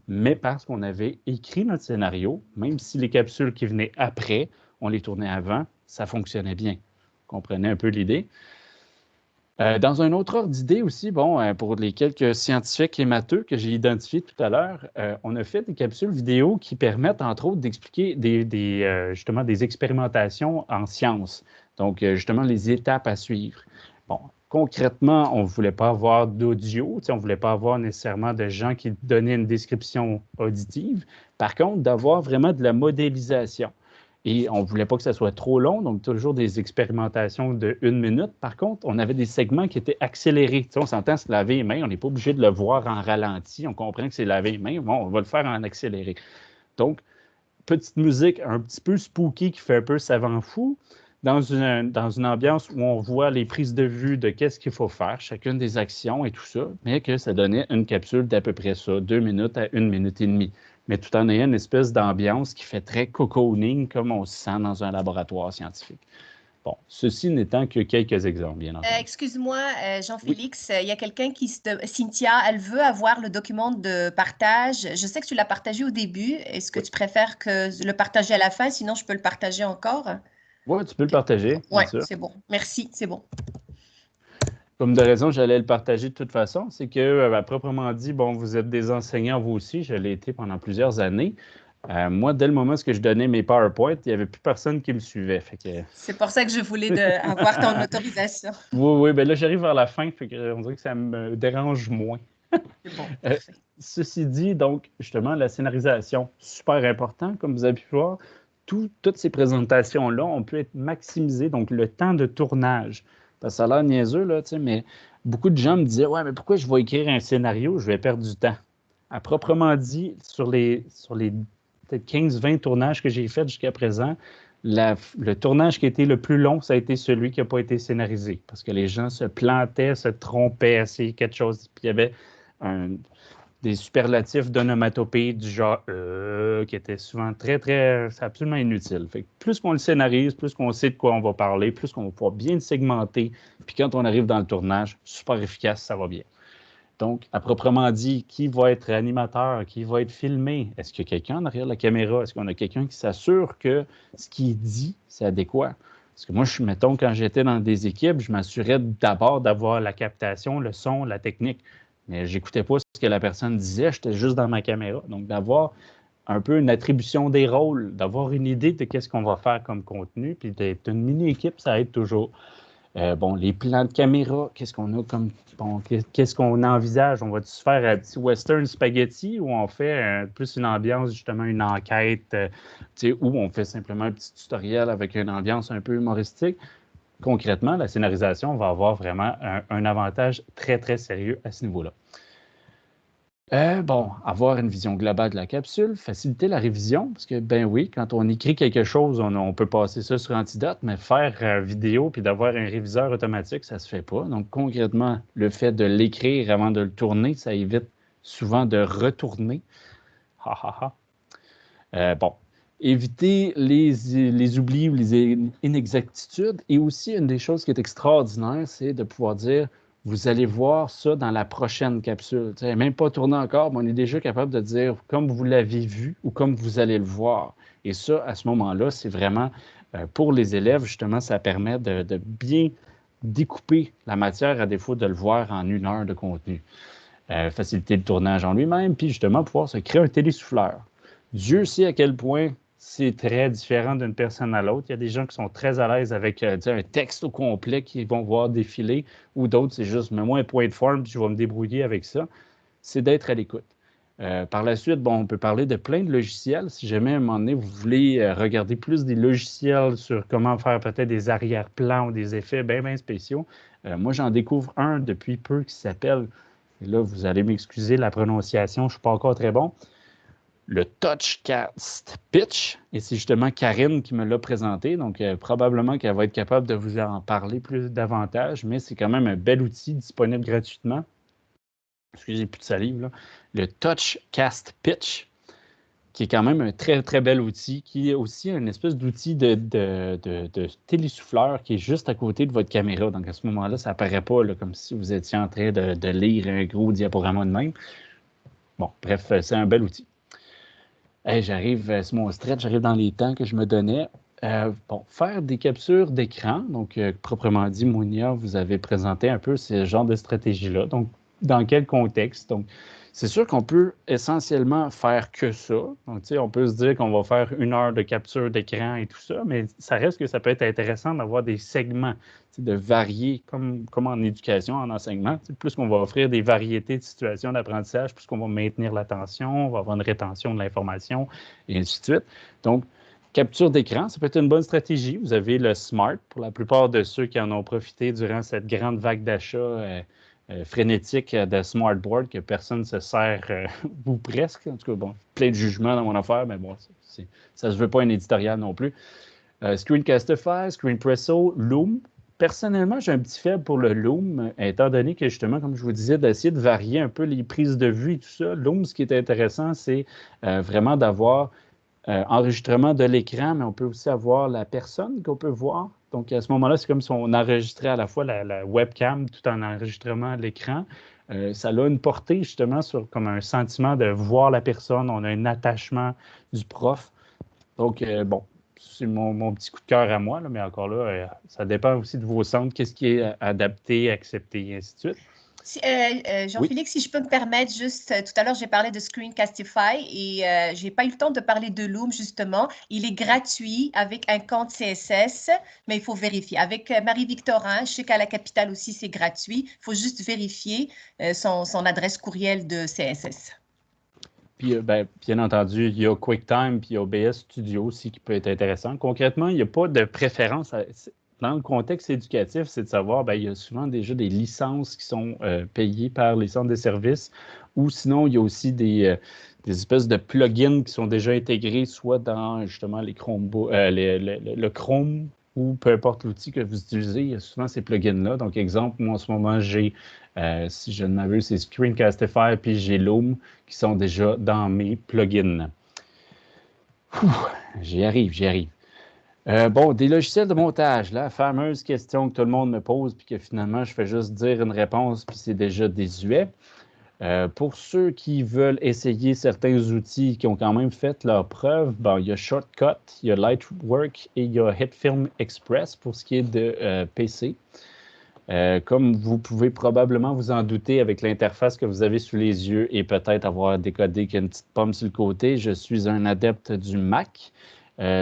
Mais parce qu'on avait écrit notre scénario, même si les capsules qui venaient après, on les tournait avant, ça fonctionnait bien. Vous comprenez un peu l'idée? Dans un autre ordre d'idée aussi, pour les quelques scientifiques et matheux que j'ai identifiés tout à l'heure, on a fait des capsules vidéo qui permettent, entre autres, d'expliquer justement des expérimentations en sciences. Donc, justement, les étapes à suivre. Bon, concrètement, on ne voulait pas avoir d'audio, on ne voulait pas avoir nécessairement de gens qui donnaient une description auditive. Par contre, d'avoir vraiment de la modélisation. Et on ne voulait pas que ça soit trop long, donc toujours des expérimentations de 1 minute. Par contre, on avait des segments qui étaient accélérés. On s'entend se laver les mains, on n'est pas obligé de le voir en ralenti. On comprend que c'est laver les mains. Bon, on va le faire en accéléré. Donc, petite musique un petit peu spooky qui fait un peu savant fou, dans une ambiance où on voit les prises de vue de qu'est-ce qu'il faut faire, chacune des actions et tout ça, mais que ça donnait une capsule d'à peu près ça, 2 minutes à 1 minute et demie. Mais tout en ayant une espèce d'ambiance qui fait très cocooning, comme on se sent dans un laboratoire scientifique. Bon, ceci n'étant que quelques exemples, bien entendu. Excuse-moi, Jean-Félix, il y a quelqu'un Cynthia, elle veut avoir le document de partage. Je sais que tu l'as partagé au début. Est-ce que tu préfères que le partager à la fin? Sinon, je peux le partager encore. Oui, tu peux le partager, bien sûr. C'est bon. Merci, c'est bon. Comme de raison, j'allais le partager de toute façon, c'est que, à proprement dit, bon, vous êtes des enseignants, vous aussi, je l'ai été pendant plusieurs années. Moi, dès le moment où je donnais mes PowerPoint, il n'y avait plus personne qui me suivait. Fait que... C'est pour ça que je voulais avoir ton autorisation. Oui, ben là, j'arrive vers la fin, fait que, on dirait que ça me dérange moins. C'est bon, parfait. Ceci dit, donc, justement, la scénarisation, super important, comme vous avez pu voir. Toutes ces présentations-là, on peut être maximisées, donc le temps de tournage. Parce que ça a l'air niaiseux, là, mais beaucoup de gens me disaient « Ouais, mais pourquoi je vais écrire un scénario? Je vais perdre du temps. » À proprement dit, sur les peut-être 15-20 tournages que j'ai faits jusqu'à présent, le tournage qui a été le plus long, ça a été celui qui n'a pas été scénarisé. Parce que les gens se plantaient, se trompaient, essayaient quelque chose. Puis il y avait des superlatifs d'onomatopée du genre qui étaient souvent c'est absolument inutile. Fait que plus qu'on le scénarise, plus qu'on sait de quoi on va parler, plus qu'on va pouvoir bien le segmenter. Puis quand on arrive dans le tournage, super efficace, ça va bien. Donc, à proprement dit, qui va être animateur, qui va être filmé? Est-ce qu'il y a quelqu'un derrière la caméra? Est-ce qu'on a quelqu'un qui s'assure que ce qui est dit, c'est adéquat? Parce que moi, mettons, quand j'étais dans des équipes, je m'assurais d'abord d'avoir la captation, le son, la technique. Mais je n'écoutais pas ce que la personne disait, j'étais juste dans ma caméra. Donc, d'avoir un peu une attribution des rôles, d'avoir une idée de qu'est-ce qu'on va faire comme contenu, puis d'être une mini-équipe, ça aide toujours. Les plans de caméra, qu'est-ce qu'on a comme... Bon, qu'est-ce qu'on envisage? On va-tu se faire un petit western spaghetti ou on fait plus une ambiance, justement, une enquête, ou on fait simplement un petit tutoriel avec une ambiance un peu humoristique? Concrètement, la scénarisation va avoir vraiment un avantage très, très sérieux à ce niveau-là. Avoir une vision globale de la capsule, faciliter la révision, parce que, ben oui, quand on écrit quelque chose, on peut passer ça sur Antidote, mais faire vidéo puis d'avoir un réviseur automatique, ça se fait pas. Donc, concrètement, le fait de l'écrire avant de le tourner, ça évite souvent de retourner. Éviter les oublis ou les inexactitudes. Et aussi, une des choses qui est extraordinaire, c'est de pouvoir dire vous allez voir ça dans la prochaine capsule. Tu sais, même pas tourné encore, mais on est déjà capable de dire comme vous l'avez vu ou comme vous allez le voir. Et ça, à ce moment-là, c'est vraiment pour les élèves, justement, ça permet de bien découper la matière à défaut de le voir en 1 heure de contenu. Faciliter le tournage en lui-même, puis justement pouvoir se créer un télésouffleur. Dieu sait à quel point c'est très différent d'une personne à l'autre. Il y a des gens qui sont très à l'aise avec un texte au complet qu'ils vont voir défiler, ou d'autres, c'est juste, mets-moi un point de forme, puis je vais me débrouiller avec ça. C'est d'être à l'écoute. Par la suite, on peut parler de plein de logiciels. Si jamais à un moment donné, vous voulez regarder plus des logiciels sur comment faire peut-être des arrière-plans ou des effets bien spéciaux, moi, j'en découvre un depuis peu qui s'appelle, et là, vous allez m'excuser la prononciation, je ne suis pas encore très bon, le TouchCast Pitch, et c'est justement Karine qui me l'a présenté, donc probablement qu'elle va être capable de vous en parler plus davantage, mais c'est quand même un bel outil disponible gratuitement. Excusez, plus de salive, là. Le TouchCast Pitch, qui est quand même un très, très bel outil, qui est aussi une espèce d'outil de télésouffleur qui est juste à côté de votre caméra. Donc, à ce moment-là, ça n'apparaît pas là, comme si vous étiez en train de lire un gros diaporama de même. Bon, bref, c'est un bel outil. Hey, c'est mon stretch, j'arrive dans les temps que je me donnais. Faire des captures d'écran, donc proprement dit, Mounia, vous avez présenté un peu ce genre de stratégie-là. Donc, dans quel contexte? Donc, c'est sûr qu'on peut essentiellement faire que ça. Donc, on peut se dire qu'on va faire 1 heure de capture d'écran et tout ça, mais ça reste que ça peut être intéressant d'avoir des segments, de varier, comme en éducation, en enseignement. Plus qu'on va offrir des variétés de situations d'apprentissage, plus qu'on va maintenir l'attention, on va avoir une rétention de l'information, et ainsi de suite. Donc, capture d'écran, ça peut être une bonne stratégie. Vous avez le Smart, pour la plupart de ceux qui en ont profité durant cette grande vague d'achats frénétique de smartboard que personne ne se sert, ou presque. En tout cas, plein de jugements dans mon affaire, mais bon, ça ne se veut pas un éditorial non plus. Screencastify, ScreenPresso, Loom. Personnellement, j'ai un petit faible pour le Loom, étant donné que, justement, comme je vous disais, d'essayer de varier un peu les prises de vue et tout ça. Loom, ce qui est intéressant, c'est vraiment d'avoir enregistrement de l'écran, mais on peut aussi avoir la personne qu'on peut voir. Donc, à ce moment-là, c'est comme si on enregistrait à la fois la webcam tout en enregistrement de l'écran. Ça a une portée, justement, sur comme un sentiment de voir la personne. On a un attachement du prof. Donc, c'est mon petit coup de cœur à moi, là, mais encore là, ça dépend aussi de vos centres, qu'est-ce qui est adapté, accepté, et ainsi de suite. Oui. Jean-Philippe, si je peux me permettre, juste tout à l'heure, j'ai parlé de Screencastify et je n'ai pas eu le temps de parler de Loom, justement. Il est gratuit avec un compte CSS, mais il faut vérifier. Avec Marie-Victorin, je sais qu'à la capitale aussi, c'est gratuit. Il faut juste vérifier son adresse courriel de CSS. Puis, bien entendu, il y a QuickTime puis il y a OBS Studio aussi qui peut être intéressant. Concrètement, il n'y a pas de préférence. Dans le contexte éducatif, c'est de savoir, il y a souvent déjà des licences qui sont payées par les centres de services ou sinon, il y a aussi des espèces de plugins qui sont déjà intégrés soit dans justement les Chromebooks, le Chrome ou peu importe l'outil que vous utilisez, il y a souvent ces plugins-là. Donc, exemple, moi en ce moment, j'ai, si je ne m'abuse, c'est Screencastify puis j'ai Loom qui sont déjà dans mes plugins. J'y arrive. Bon, des logiciels de montage, la fameuse question que tout le monde me pose, puis que finalement, je fais juste dire une réponse, puis c'est déjà désuet. Pour ceux qui veulent essayer certains outils qui ont quand même fait leur preuve, il y a Shortcut, il y a Lightwork et il y a HitFilm Express pour ce qui est de PC. Comme vous pouvez probablement vous en douter avec l'interface que vous avez sous les yeux et peut-être avoir décodé qu'il y a une petite pomme sur le côté, je suis un adepte du Mac.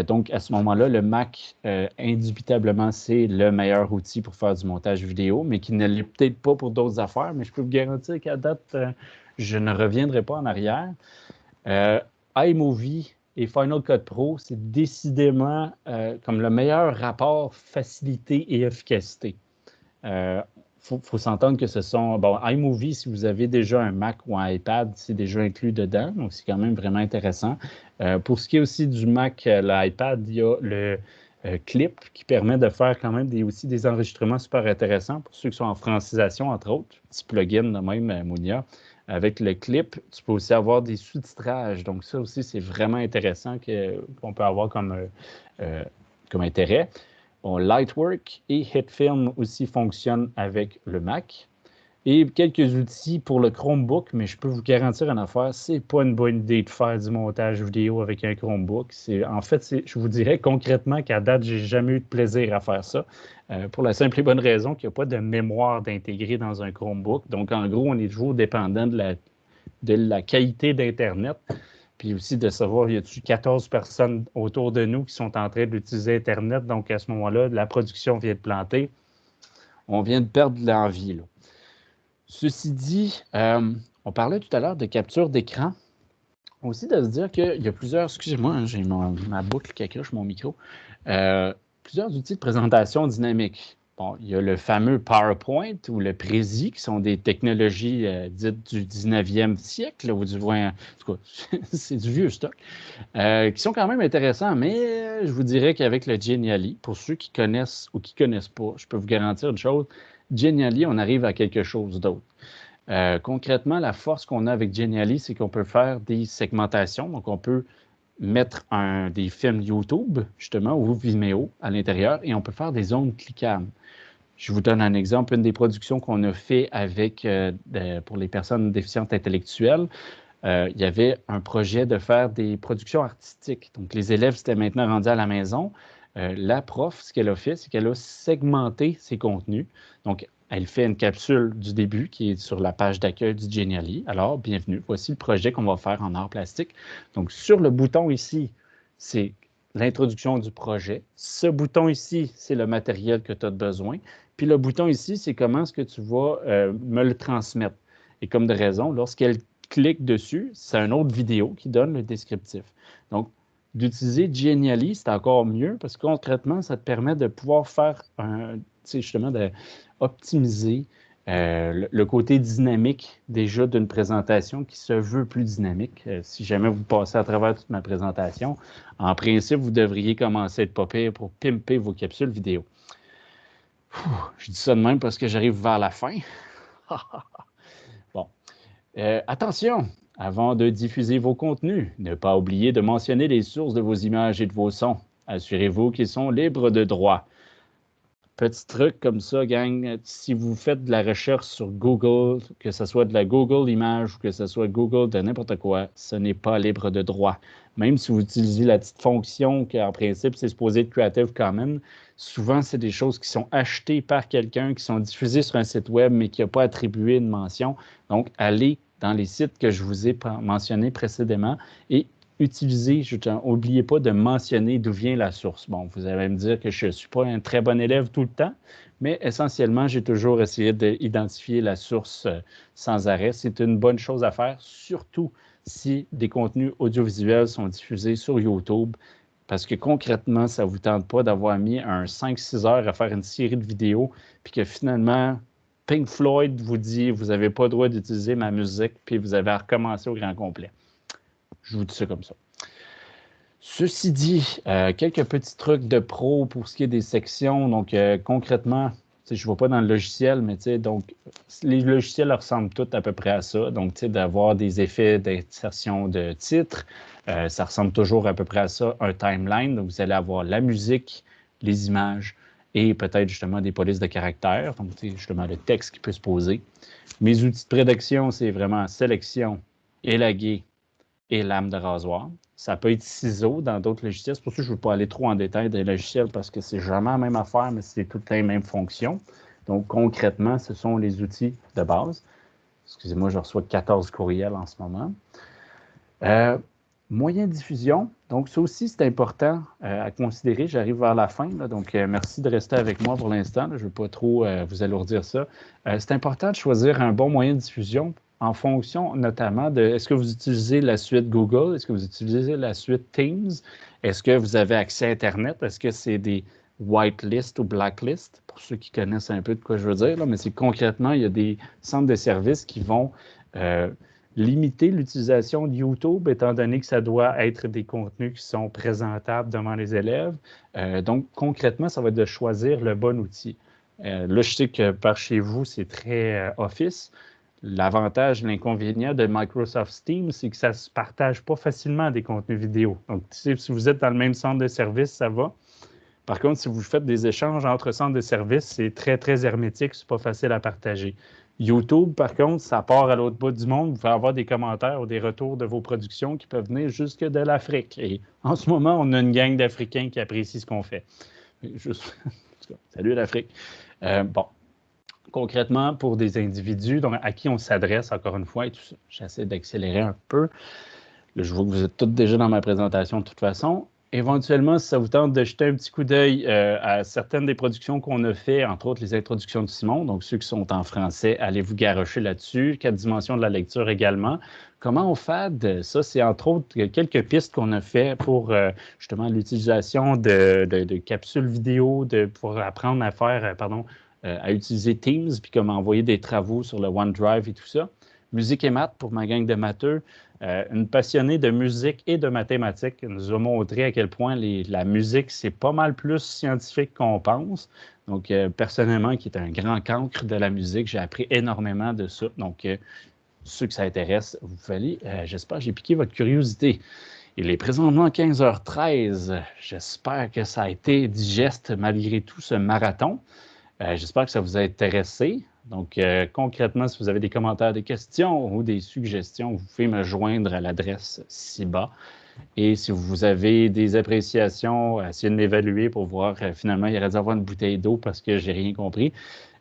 Donc, à ce moment-là, le Mac, indubitablement, c'est le meilleur outil pour faire du montage vidéo, mais qui ne l'est peut-être pas pour d'autres affaires. Mais je peux vous garantir qu'à date, je ne reviendrai pas en arrière. iMovie et Final Cut Pro, c'est décidément comme le meilleur rapport facilité et efficacité. Faut s'entendre que ce sont... Bon, iMovie, si vous avez déjà un Mac ou un iPad, c'est déjà inclus dedans, donc c'est quand même vraiment intéressant. Pour ce qui est aussi du Mac, l'iPad, il y a le Clip qui permet de faire quand même aussi des enregistrements super intéressants pour ceux qui sont en francisation, entre autres. Petit plugin de même, Mounia. Avec le Clip, tu peux aussi avoir des sous-titrages. Donc ça aussi, c'est vraiment intéressant qu'on peut avoir comme intérêt. Bon, Lightwork et HitFilm aussi fonctionnent avec le Mac. Et quelques outils pour le Chromebook, mais je peux vous garantir une affaire, c'est pas une bonne idée de faire du montage vidéo avec un Chromebook. En fait, je vous dirais concrètement qu'à date, j'ai jamais eu de plaisir à faire ça. Pour la simple et bonne raison qu'il n'y a pas de mémoire d'intégrer dans un Chromebook. Donc, en gros, on est toujours dépendant de la qualité d'Internet. Puis aussi de savoir, y a-t-il 14 personnes autour de nous qui sont en train d'utiliser Internet. Donc, à ce moment-là, la production vient de planter. On vient de perdre l'envie, là. Ceci dit, on parlait tout à l'heure de capture d'écran. Aussi de se dire qu'il y a plusieurs... Excusez-moi, j'ai ma boucle qui accroche mon micro. Plusieurs outils de présentation dynamique. Bon, il y a le fameux PowerPoint ou le Prési, qui sont des technologies dites du 19e siècle, ou du moins, en tout cas, c'est du vieux stock, qui sont quand même intéressants, mais je vous dirais qu'avec le Geniali, pour ceux qui connaissent ou qui ne connaissent pas, je peux vous garantir une chose, Geniali, on arrive à quelque chose d'autre. Concrètement, la force qu'on a avec Geniali, c'est qu'on peut faire des segmentations, donc on peut mettre des films YouTube, justement, ou Vimeo à l'intérieur, et on peut faire des zones cliquables. Je vous donne un exemple. Une des productions qu'on a fait pour les personnes déficientes intellectuelles, il y avait un projet de faire des productions artistiques. Donc, les élèves s'étaient maintenant rendus à la maison. La prof, ce qu'elle a fait, c'est qu'elle a segmenté ses contenus. Donc, elle fait une capsule du début qui est sur la page d'accueil du Geniali. Alors, bienvenue. Voici le projet qu'on va faire en art plastique. Donc, sur le bouton ici, c'est l'introduction du projet. Ce bouton ici, c'est le matériel que tu as besoin. Puis le bouton ici, c'est comment est-ce que tu vas me le transmettre. Et comme de raison, lorsqu'elle clique dessus, c'est une autre vidéo qui donne le descriptif. Donc, d'utiliser Geniali, c'est encore mieux parce que concrètement, ça te permet de pouvoir faire justement d'optimiser le côté dynamique déjà d'une présentation qui se veut plus dynamique. Si jamais vous passez à travers toute ma présentation, en principe, vous devriez commencer à être pas pire pour pimper vos capsules vidéo. Je dis ça de même parce que j'arrive vers la fin. Bon. Attention, avant de diffuser vos contenus, ne pas oublier de mentionner les sources de vos images et de vos sons. Assurez-vous qu'ils sont libres de droit. Petit truc comme ça, gang, si vous faites de la recherche sur Google, que ce soit de la Google Images ou que ce soit Google de n'importe quoi, ce n'est pas libre de droit. Même si vous utilisez la petite fonction qui, en principe, c'est supposé être Creative Commons, souvent, c'est des choses qui sont achetées par quelqu'un, qui sont diffusées sur un site web, mais qui n'a pas attribué une mention. Donc, allez dans les sites que je vous ai mentionnés précédemment et utilisez, n'oubliez pas de mentionner d'où vient la source. Bon, vous allez me dire que je ne suis pas un très bon élève tout le temps, mais essentiellement, j'ai toujours essayé d'identifier la source sans arrêt. C'est une bonne chose à faire, surtout si des contenus audiovisuels sont diffusés sur YouTube, parce que concrètement, ça ne vous tente pas d'avoir mis un 5-6 heures à faire une série de vidéos, puis que finalement, Pink Floyd vous dit « vous n'avez pas le droit d'utiliser ma musique », puis vous avez à recommencer au grand complet. Je vous dis ça comme ça. Ceci dit, quelques petits trucs de pro pour ce qui est des sections. Donc, concrètement, je ne vois pas dans le logiciel, mais donc, les logiciels ressemblent tous à peu près à ça. Donc, d'avoir des effets d'insertion de titres, ça ressemble toujours à peu près à ça, un timeline. Donc, vous allez avoir la musique, les images et peut-être justement des polices de caractères. Donc, justement, le texte qui peut se poser. Mes outils de prédiction, c'est vraiment sélection, élaguer et lame de rasoir. Ça peut être ciseaux dans d'autres logiciels. C'est pour ça que je ne veux pas aller trop en détail des logiciels parce que c'est jamais la même affaire, mais c'est toutes les mêmes fonctions. Donc, concrètement, ce sont les outils de base. Excusez-moi, je reçois 14 courriels en ce moment. Moyen de diffusion. Donc, ça aussi, c'est important à considérer. J'arrive vers la fin. Là, donc, merci de rester avec moi pour l'instant. Je ne veux pas trop vous alourdir ça. C'est important de choisir un bon moyen de diffusion en fonction notamment de est-ce que vous utilisez la suite Google, est-ce que vous utilisez la suite Teams, est-ce que vous avez accès à Internet, est-ce que c'est des whitelist ou blacklist, pour ceux qui connaissent un peu de quoi je veux dire, là, mais c'est concrètement, il y a des centres de services qui vont limiter l'utilisation de YouTube, étant donné que ça doit être des contenus qui sont présentables devant les élèves. Donc, concrètement, ça va être de choisir le bon outil. Là, je sais que par chez vous, c'est très Office. L'avantage, l'inconvénient de Microsoft Teams, c'est que ça ne se partage pas facilement des contenus vidéo. Donc, si vous êtes dans le même centre de service, ça va. Par contre, si vous faites des échanges entre centres de service, c'est très, très hermétique, c'est pas facile à partager. YouTube, par contre, ça part à l'autre bout du monde. Vous pouvez avoir des commentaires ou des retours de vos productions qui peuvent venir jusque de l'Afrique. Et en ce moment, on a une gang d'Africains qui apprécient ce qu'on fait. Salut l'Afrique. Bon. Concrètement, pour des individus donc, à qui on s'adresse, encore une fois, et tout ça, j'essaie d'accélérer un peu. Là, je vois que vous êtes tous déjà dans ma présentation de toute façon. Éventuellement, si ça vous tente de jeter un petit coup d'œil à certaines des productions qu'on a fait, entre autres les introductions de Simon, donc ceux qui sont en français, allez vous garrocher là-dessus. 4 dimensions de la lecture également. Comment on fait? Ça, c'est entre autres quelques pistes qu'on a fait pour justement l'utilisation de capsules vidéo, pour apprendre à faire, à utiliser Teams, puis comment envoyer des travaux sur le OneDrive et tout ça. Musique et maths pour ma gang de matheux. Une passionnée de musique et de mathématiques nous a montré à quel point la musique, c'est pas mal plus scientifique qu'on pense. Donc, personnellement, qui est un grand cancre de la musique, j'ai appris énormément de ça. Donc, ceux que ça intéresse, vous pouvez aller. J'espère que j'ai piqué votre curiosité. Il est présentement 15h13. J'espère que ça a été digeste malgré tout ce marathon. J'espère que ça vous a intéressé. Donc, concrètement, si vous avez des commentaires, des questions ou des suggestions, vous pouvez me joindre à l'adresse ci-bas. Et si vous avez des appréciations, essayez de m'évaluer pour voir, finalement, il aurait dû avoir une bouteille d'eau parce que je n'ai rien compris.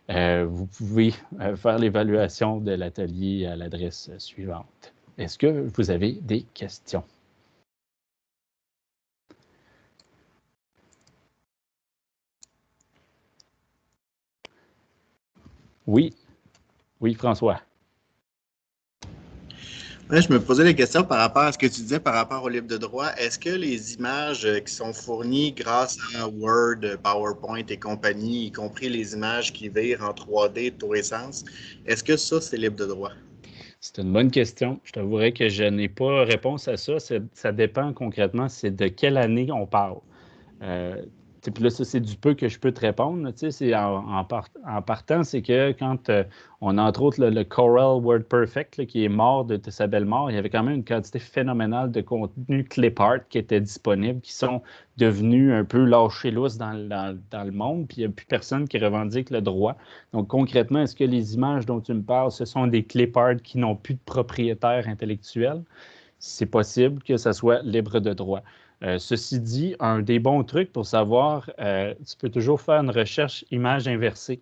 Vous pouvez faire l'évaluation de l'atelier à l'adresse suivante. Est-ce que vous avez des questions? Oui. Oui, François. Ouais, je me posais la question par rapport à ce que tu disais par rapport au livre de droit. Est-ce que les images qui sont fournies grâce à Word, PowerPoint et compagnie, y compris les images qui virent en 3D de tous les sens, est-ce que ça, c'est libre de droit? C'est une bonne question. Je t'avouerai que je n'ai pas réponse à ça. Ça dépend concrètement, c'est de quelle année on parle. Puis là, ça, c'est du peu que je peux te répondre. C'est en partant, c'est que quand on a entre autres le Corel WordPerfect là, qui est mort de sa belle mort, il y avait quand même une quantité phénoménale de contenu clip art qui était disponible, qui sont devenus un peu lâchés lousses dans le monde, puis il n'y a plus personne qui revendique le droit. Donc concrètement, est-ce que les images dont tu me parles, ce sont des clip art qui n'ont plus de propriétaire intellectuel? C'est possible que ça soit libre de droit. Ceci dit, un des bons trucs pour savoir, tu peux toujours faire une recherche image inversée.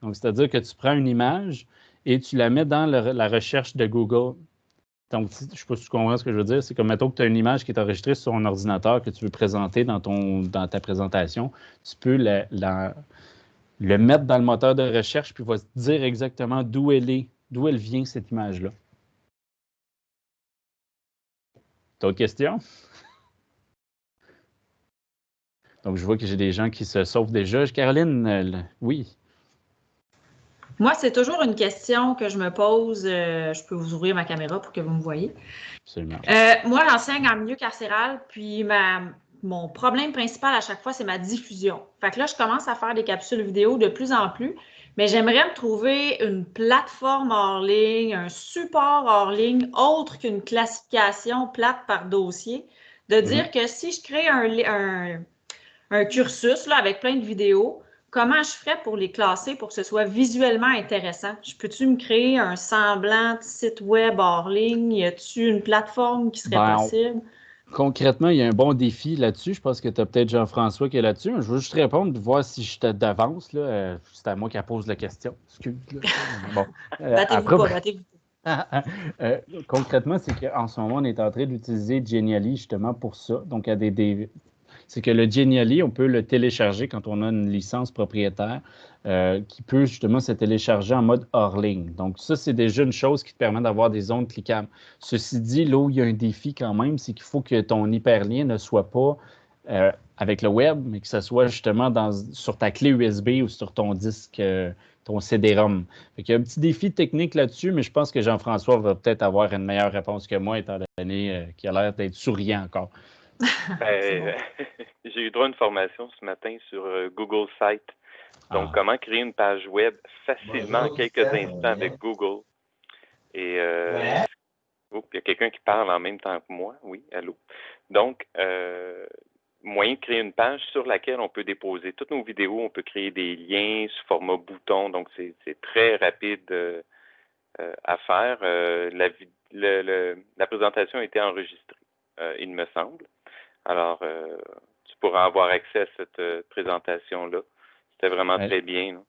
Donc, c'est-à-dire que tu prends une image et tu la mets dans la recherche de Google. Donc, je ne sais pas si tu comprends ce que je veux dire. C'est comme, mettons que tu as une image qui est enregistrée sur ton ordinateur que tu veux présenter dans ta présentation. Tu peux le mettre dans le moteur de recherche puis il va te dire exactement d'où elle vient, cette image-là. D'autres questions? Donc, je vois que j'ai des gens qui se sauvent déjà. Caroline, oui. Moi, c'est toujours une question que je me pose. Je peux vous ouvrir ma caméra pour que vous me voyez. Absolument. Moi, j'enseigne en milieu carcéral, puis mon problème principal à chaque fois, c'est ma diffusion. Fait que là, je commence à faire des capsules vidéo de plus en plus, mais j'aimerais me trouver une plateforme hors ligne, un support hors ligne, autre qu'une classification plate par dossier, de dire que si je crée un cursus là, avec plein de vidéos, comment je ferais pour les classer pour que ce soit visuellement intéressant? Peux-tu me créer un semblant de site web hors ligne? Y a-t-il une plateforme qui serait possible? Concrètement, il y a un bon défi là-dessus. Je pense que tu as peut-être Jean-François qui est là-dessus. Je veux juste répondre, voir si je suis d'avance. C'est à moi qui pose la question. Excuse. Bon. Battez-vous pas. Concrètement, c'est qu'en ce moment, on est en train d'utiliser Genially justement pour ça. Donc, il y a c'est que le Genially, on peut le télécharger quand on a une licence propriétaire qui peut justement se télécharger en mode hors ligne. Donc, ça, c'est déjà une chose qui te permet d'avoir des ondes cliquables. Ceci dit, là où il y a un défi quand même, c'est qu'il faut que ton hyperlien ne soit pas avec le web, mais que ce soit justement sur ta clé USB ou sur ton disque, ton CD-ROM. Il y a un petit défi technique là-dessus, mais je pense que Jean-François va peut-être avoir une meilleure réponse que moi, étant donné qu'il a l'air d'être souriant encore. J'ai eu droit à une formation ce matin sur Google Site. Donc, comment créer une page web facilement en quelques instants avec Google. Et il y a quelqu'un qui parle en même temps que moi. Oui, allô. Donc, moyen de créer une page sur laquelle on peut déposer toutes nos vidéos. On peut créer des liens sous format bouton. Donc, c'est très rapide à faire. La présentation a été enregistrée, il me semble. Alors, tu pourras avoir accès à cette présentation-là. C'était vraiment très bien. Là.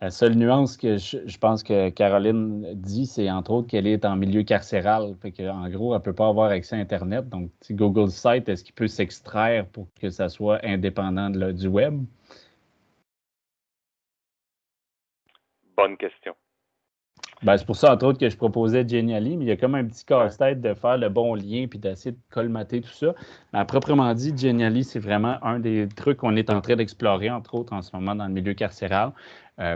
La seule nuance que je pense que Caroline dit, c'est entre autres qu'elle est en milieu carcéral. Fait qu'en gros, elle ne peut pas avoir accès à Internet. Donc, Google Site, est-ce qu'il peut s'extraire pour que ça soit indépendant du web? Bonne question. C'est pour ça, entre autres, que je proposais Genially, mais il y a comme un petit casse-tête de faire le bon lien puis d'essayer de colmater tout ça. Mais à proprement dit, Genially, c'est vraiment un des trucs qu'on est en train d'explorer, entre autres, en ce moment dans le milieu carcéral.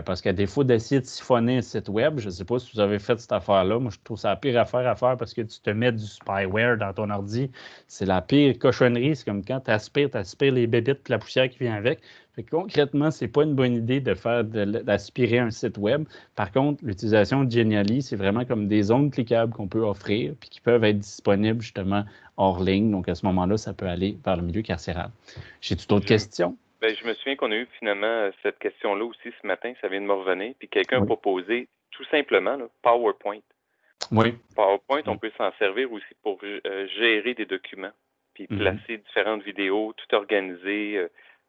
Parce qu'à défaut d'essayer de siphonner un site web, je ne sais pas si vous avez fait cette affaire-là, moi je trouve ça la pire affaire à faire parce que tu te mets du spyware dans ton ordi. C'est la pire cochonnerie. C'est comme quand tu aspires les bébites et la poussière qui vient avec. Fait que concrètement, ce n'est pas une bonne idée d'aspirer un site web. Par contre, l'utilisation de Genially, c'est vraiment comme des ondes cliquables qu'on peut offrir puis qui peuvent être disponibles justement hors ligne. Donc à ce moment-là, ça peut aller vers le milieu carcéral. J'ai-tu d'autres questions? Je me souviens qu'on a eu finalement cette question-là aussi ce matin, ça vient de me revenir, puis quelqu'un a proposé tout simplement là, PowerPoint. Oui. PowerPoint, on peut s'en servir aussi pour gérer des documents, puis placer différentes vidéos, tout organiser.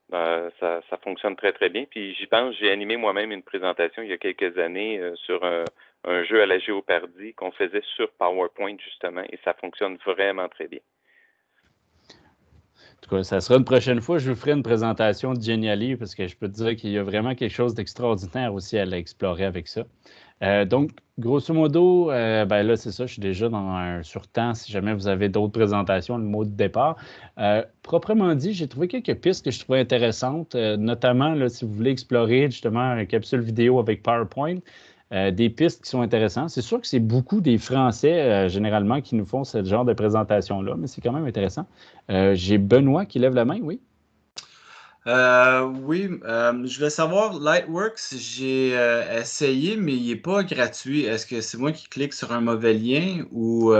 Ça fonctionne très, très bien. Puis j'y pense, j'ai animé moi-même une présentation il y a quelques années sur un jeu à la Géopardie qu'on faisait sur PowerPoint justement, et ça fonctionne vraiment très bien. En tout cas, ça sera une prochaine fois. Je vous ferai une présentation de Genially parce que je peux te dire qu'il y a vraiment quelque chose d'extraordinaire aussi à l'explorer avec ça. Donc, grosso modo, là, c'est ça. Je suis déjà dans un surtemps. Si jamais vous avez d'autres présentations, le mot de départ. Proprement dit, j'ai trouvé quelques pistes que je trouvais intéressantes, notamment là, si vous voulez explorer justement une capsule vidéo avec PowerPoint. Des pistes qui sont intéressantes. C'est sûr que c'est beaucoup des Français, généralement, qui nous font ce genre de présentation-là, mais c'est quand même intéressant. J'ai Benoît qui lève la main, oui? Oui, je voulais savoir, Lightworks, j'ai essayé, mais il n'est pas gratuit. Est-ce que c'est moi qui clique sur un mauvais lien ou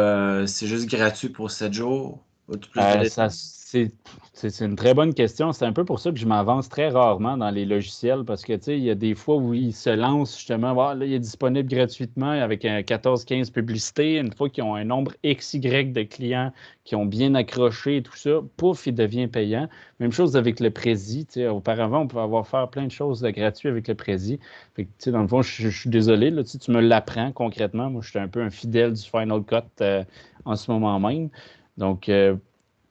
c'est juste gratuit pour 7 jours? As-tu plus de détails? C'est une très bonne question. C'est un peu pour ça que je m'avance très rarement dans les logiciels parce que, tu sais, il y a des fois où ils se lancent justement, ah, là, il est disponible gratuitement avec un 14-15 publicités. Une fois qu'ils ont un nombre XY de clients qui ont bien accroché et tout ça, pouf, il devient payant. Même chose avec le Prési. Tu sais, auparavant, on pouvait avoir faire plein de choses de gratuit avec le Prési. Fait que, tu sais, dans le fond, je suis désolé, là, tu me l'apprends concrètement. Moi, je suis un peu un fidèle du Final Cut en ce moment même. Donc,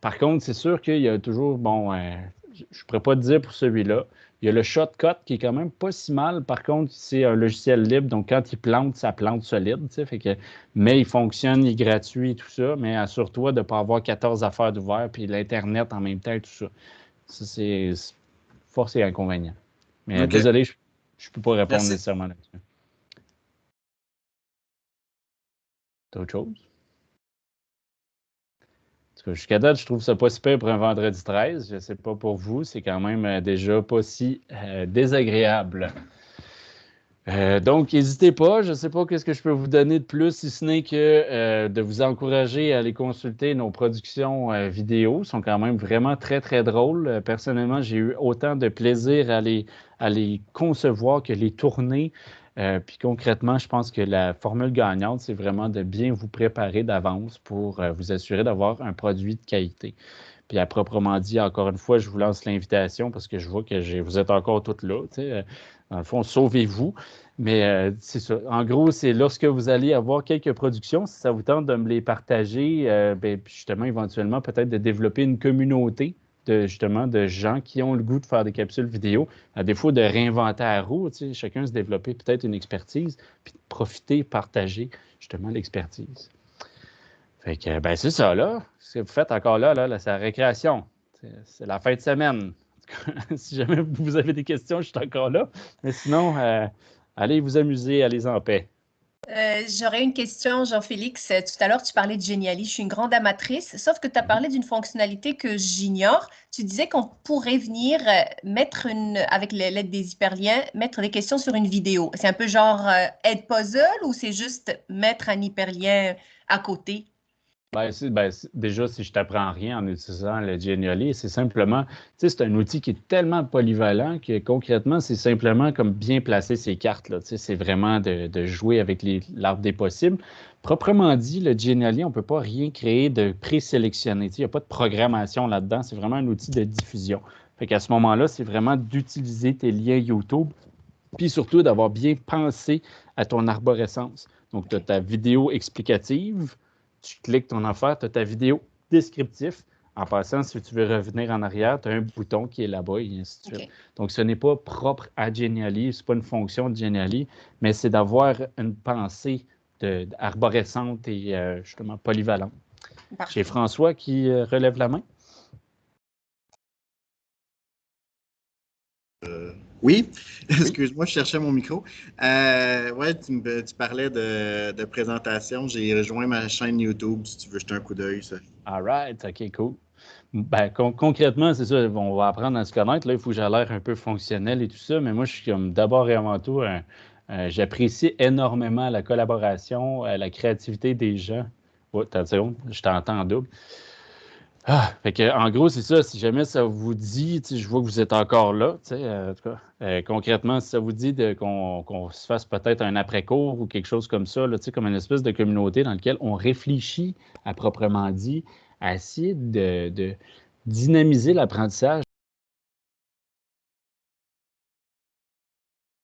par contre, c'est sûr qu'il y a toujours, bon, je ne pourrais pas te dire pour celui-là. Il y a le Shotcut qui est quand même pas si mal. Par contre, c'est un logiciel libre. Donc, quand il plante, ça plante solide. Mais il fonctionne, il est gratuit et tout ça. Mais assure-toi de ne pas avoir 14 affaires d'ouvert puis l'Internet en même temps et tout ça. Ça, c'est force et inconvénient. Mais OK. désolé, je ne peux pas répondre Merci. nécessairement là-dessus. D'autres choses? Jusqu'à date, je trouve ça pas si pire pour un vendredi 13. Je ne sais pas pour vous, c'est quand même déjà pas si désagréable. Donc, n'hésitez pas. Je ne sais pas qu'est-ce que je peux vous donner de plus, si ce n'est que de vous encourager à aller consulter nos productions vidéo. Elles sont quand même vraiment très, très drôles. Personnellement, j'ai eu autant de plaisir à les concevoir que les tourner. Puis concrètement, je pense que la formule gagnante, c'est vraiment de bien vous préparer d'avance pour vous assurer d'avoir un produit de qualité. Puis à proprement dit, encore une fois, je vous lance l'invitation parce que je vois que vous êtes encore toutes là. Dans le fond, sauvez-vous. Mais c'est ça. En gros, c'est lorsque vous allez avoir quelques productions, si ça vous tente de me les partager, puis justement, éventuellement, peut-être de développer une communauté de gens qui ont le goût de faire des capsules vidéo, à défaut de réinventer la roue, chacun se développer peut-être une expertise, puis de profiter, partager justement l'expertise. Fait que, ben c'est ça, là. Ce que vous faites encore là, c'est la récréation. C'est la fin de semaine. Si jamais vous avez des questions, je suis encore là. Mais sinon, allez vous amuser, allez en paix. J'aurais une question, Jean-Félix. Tout à l'heure, tu parlais de Geniali. Je suis une grande amatrice, sauf que tu as parlé d'une fonctionnalité que j'ignore. Tu disais qu'on pourrait venir mettre avec l'aide des hyperliens, mettre des questions sur une vidéo. C'est un peu genre Edpuzzle ou c'est juste mettre un hyperlien à côté? Déjà, si je t'apprends rien en utilisant le Geniali, c'est simplement, c'est un outil qui est tellement polyvalent que concrètement, c'est simplement comme bien placer ses cartes. C'est vraiment de jouer avec l'arbre des possibles. Proprement dit, le Geniali, on ne peut pas rien créer de présélectionné. Il n'y a pas de programmation là-dedans. C'est vraiment un outil de diffusion. Fait qu'à ce moment-là, c'est vraiment d'utiliser tes liens YouTube, puis surtout d'avoir bien pensé à ton arborescence. Donc, tu as ta vidéo explicative. Tu cliques ton affaire, tu as ta vidéo descriptif. En passant, si tu veux revenir en arrière, tu as un bouton qui est là-bas et ainsi de suite. Okay. Donc, ce n'est pas propre à Geniali, ce n'est pas une fonction de Geniali, mais c'est d'avoir une pensée arborescente et justement polyvalente. Parfait. Chez François qui relève la main. Oui, excuse-moi, je cherchais mon micro. Ouais, tu parlais de présentation. J'ai rejoint ma chaîne YouTube, si tu veux jeter un coup d'œil. All right, OK, cool. Ben, concrètement, c'est ça, on va apprendre à se connaître. Là, il faut que j'ai l'air un peu fonctionnel et tout ça, mais moi, je suis comme d'abord et avant tout, j'apprécie énormément la collaboration, la créativité des gens. Oh, t'as une seconde, je t'entends en double. Fait que, en gros, c'est ça. Si jamais ça vous dit, je vois que vous êtes encore là, en tout cas, concrètement, si ça vous dit qu'on se fasse peut-être un après-cours ou quelque chose comme ça, là, comme une espèce de communauté dans laquelle on réfléchit à proprement dit, à essayer de dynamiser l'apprentissage